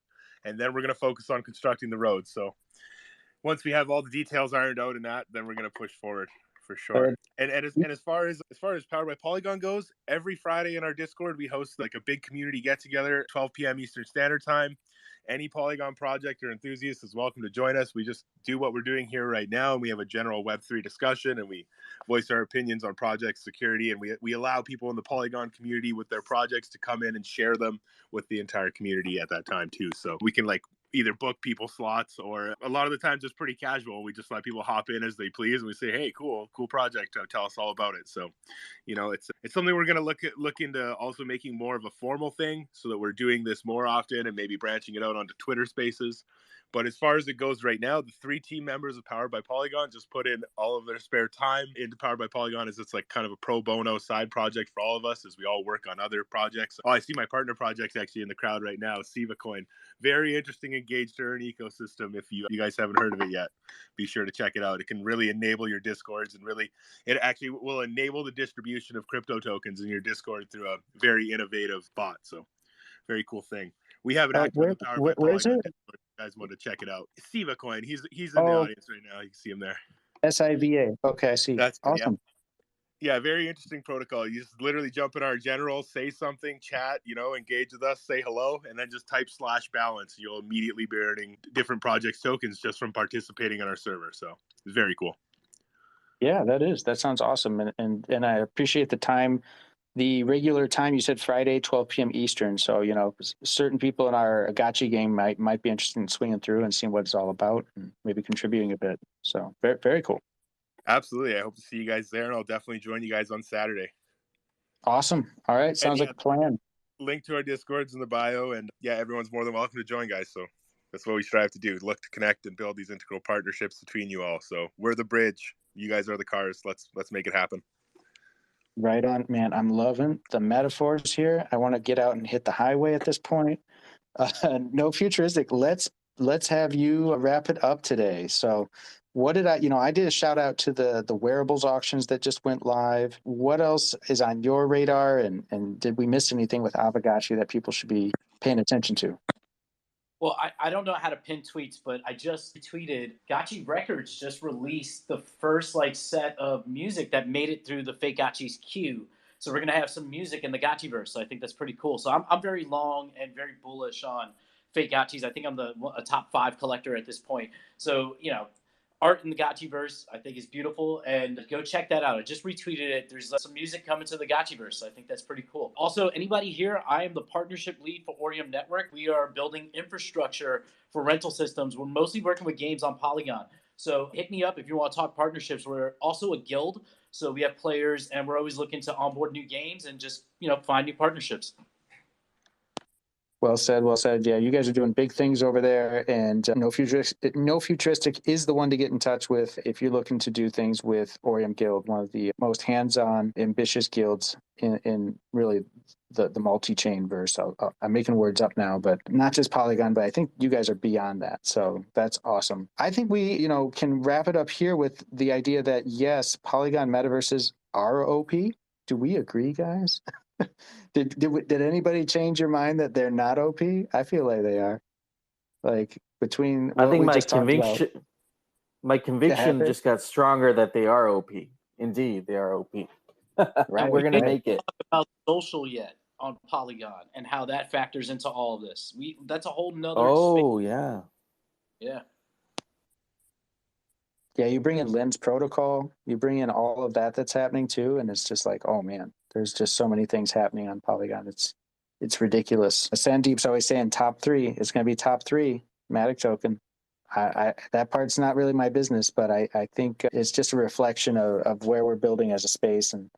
and then we're going to focus on constructing the road. So once we have all the details ironed out in that, then we're going to push forward for sure. And as far as Powered by Polygon goes, every Friday in our Discord we host a big community get together, 12 p.m. Eastern Standard Time. Any Polygon project or enthusiast is welcome to join us. We just do what we're doing here right now, and we have a general Web3 discussion, and we voice our opinions on project security, and we allow people in the Polygon community with their projects to come in and share them with the entire community at that time too. So we can either book people slots, or a lot of the times it's pretty casual. We just let people hop in as they please, and we say, hey, cool project, tell us all about it. So it's something we're going to look into also making more of a formal thing, so that we're doing this more often and maybe branching it out onto Twitter Spaces. But as far as it goes right now, the 3 team members of Powered by Polygon just put in all of their spare time into Powered by Polygon, as it's kind of a pro bono side project for all of us as we all work on other projects. Oh, I see my partner project's actually in the crowd right now, SivaCoin. Very interesting engaged to earn ecosystem. If you guys haven't heard of it yet, be sure to check it out. It can really enable your Discords, and it actually will enable the distribution of crypto tokens in your Discord through a very innovative bot. So very cool thing. We have it active on the Powered by Polygon Discord. If you guys want to check it out. SivaCoin. He's in the audience right now. You can see him there. SIVA. Okay, I see. That's awesome. Yeah, very interesting protocol. You just literally jump in our general, say something, chat, engage with us, say hello, and then just type /balance. You'll immediately be earning different projects tokens just from participating on our server. So it's very cool. Yeah, that sounds awesome. And I appreciate the time. The regular time, you said Friday, 12 p.m. Eastern. So, certain people in our GotchiGang might be interested in swinging through and seeing what it's all about and maybe contributing a bit. So very, very cool. Absolutely. I hope to see you guys there, and I'll definitely join you guys on Saturday. Awesome. All right. Sounds like a plan. Link to our Discords in the bio, and yeah, everyone's more than welcome to join, guys. So that's what we strive to do. Look to connect and build these integral partnerships between you all. So we're the bridge. You guys are the cars. Let's make it happen. Right on, man. I'm loving the metaphors here. I want to get out and hit the highway at this point. No futuristic. Let's have you wrap it up today. So, what did I did a shout out to the wearables auctions that just went live. What else is on your radar, and did we miss anything with Aavegotchi that people should be paying attention to? Well, I don't know how to pin tweets, but I just tweeted Gotchi Records just released the first set of music that made it through the Fake Gotchi's queue. So we're gonna have some music in the Gotchiverse. So I think that's pretty cool. So I'm very long and very bullish on Fake Gotchis. I think I'm a top 5 collector at this point. So art in the Gotchiverse, I think, is beautiful, and go check that out. I just retweeted it. There's some music coming to the Gotchiverse, so I think that's pretty cool. Also, anybody here, I am the partnership lead for Orium Network. We are building infrastructure for rental systems. We're mostly working with games on Polygon. So hit me up if you want to talk partnerships. We're also a guild, so we have players, and we're always looking to onboard new games and just find new partnerships. Well said, well said. Yeah, you guys are doing big things over there, and No Futuristic is the one to get in touch with if you're looking to do things with Orium Guild, one of the most hands-on, ambitious guilds in really the multi-chain verse. I'm making words up now, but not just Polygon, but I think you guys are beyond that. So that's awesome. I think we, can wrap it up here with the idea that yes, Polygon metaverses are OP. Do we agree, guys? Did anybody change your mind that they're not OP? I feel like they are. Like between what I think we just talked about. My conviction just got stronger that they are OP. Indeed, they are OP. Right, and we're gonna make it. About social yet on Polygon and how that factors into all of this. That's a whole nother. Oh yeah. Yeah. Yeah, you bring in Lens protocol, you bring in all of that's happening too, and it's just like, oh man, there's just so many things happening on Polygon. It's ridiculous. Sandeep's always saying top 3. It's going to be top 3 Matic token. I that part's not really my business, but I think it's just a reflection of where we're building as a space, and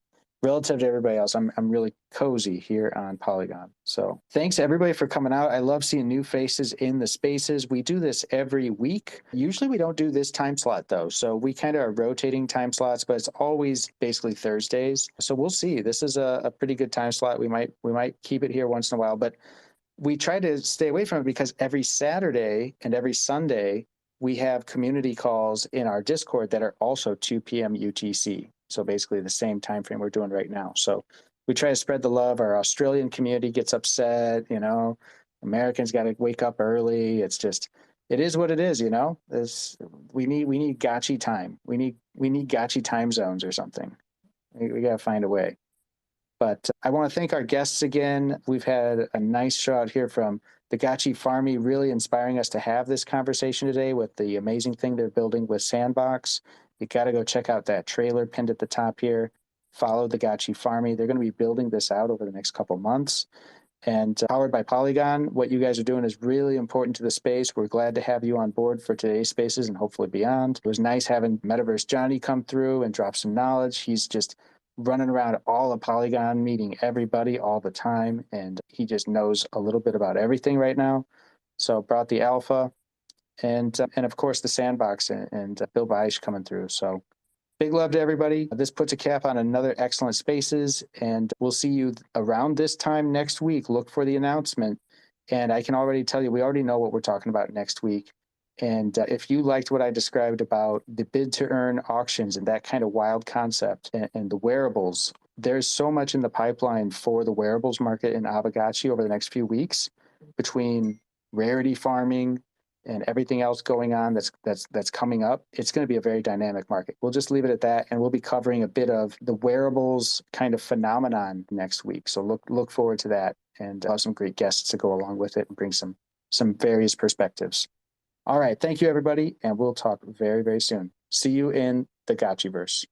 relative to everybody else, I'm really cozy here on Polygon. So thanks everybody for coming out. I love seeing new faces in the spaces. We do this every week. Usually we don't do this time slot though. So we kind of are rotating time slots, but it's always basically Thursdays. So we'll see. This is a pretty good time slot. We might keep it here once in a while, but we try to stay away from it because every Saturday and every Sunday we have community calls in our Discord that are also 2 p.m. UTC. So basically the same time frame we're doing right now. So we try to spread the love. Our Australian community gets upset, Americans got to wake up early. It's just, it is what it is, we need Gotchi time. We need Gotchi time zones or something. We got to find a way. But I want to thank our guests again. We've had a nice show out here from the Gotchi Farmy, really inspiring us to have this conversation today with the amazing thing they're building with Sandbox. You got to go check out that trailer pinned at the top here. Follow the Gotchi Farmy. They're going to be building this out over the next couple months. And powered by Polygon, what you guys are doing is really important to the space. We're glad to have you on board for today's spaces and hopefully beyond. It was nice having Metaverse Johnny come through and drop some knowledge. He's just running around all of Polygon, meeting everybody all the time, and he just knows a little bit about everything right now. So brought the alpha, and of course the Sandbox and Bill Beisch coming through. So big love to everybody. This puts a cap on another excellent spaces, and we'll see you around this time next week. Look for the announcement, and I can already tell you we already know what we're talking about next week. And if you liked what I described about the bid to earn auctions and that kind of wild concept and the wearables, there's so much in the pipeline for the wearables market in Aavegotchi over the next few weeks between rarity farming and everything else going on that's coming up. It's going to be a very dynamic market. We'll just leave it at that, and we'll be covering a bit of the wearables kind of phenomenon next week. So look forward to that, and have some great guests to go along with it and bring some various perspectives. All right. Thank you, everybody. And we'll talk very, very soon. See you in the Gotchiverse.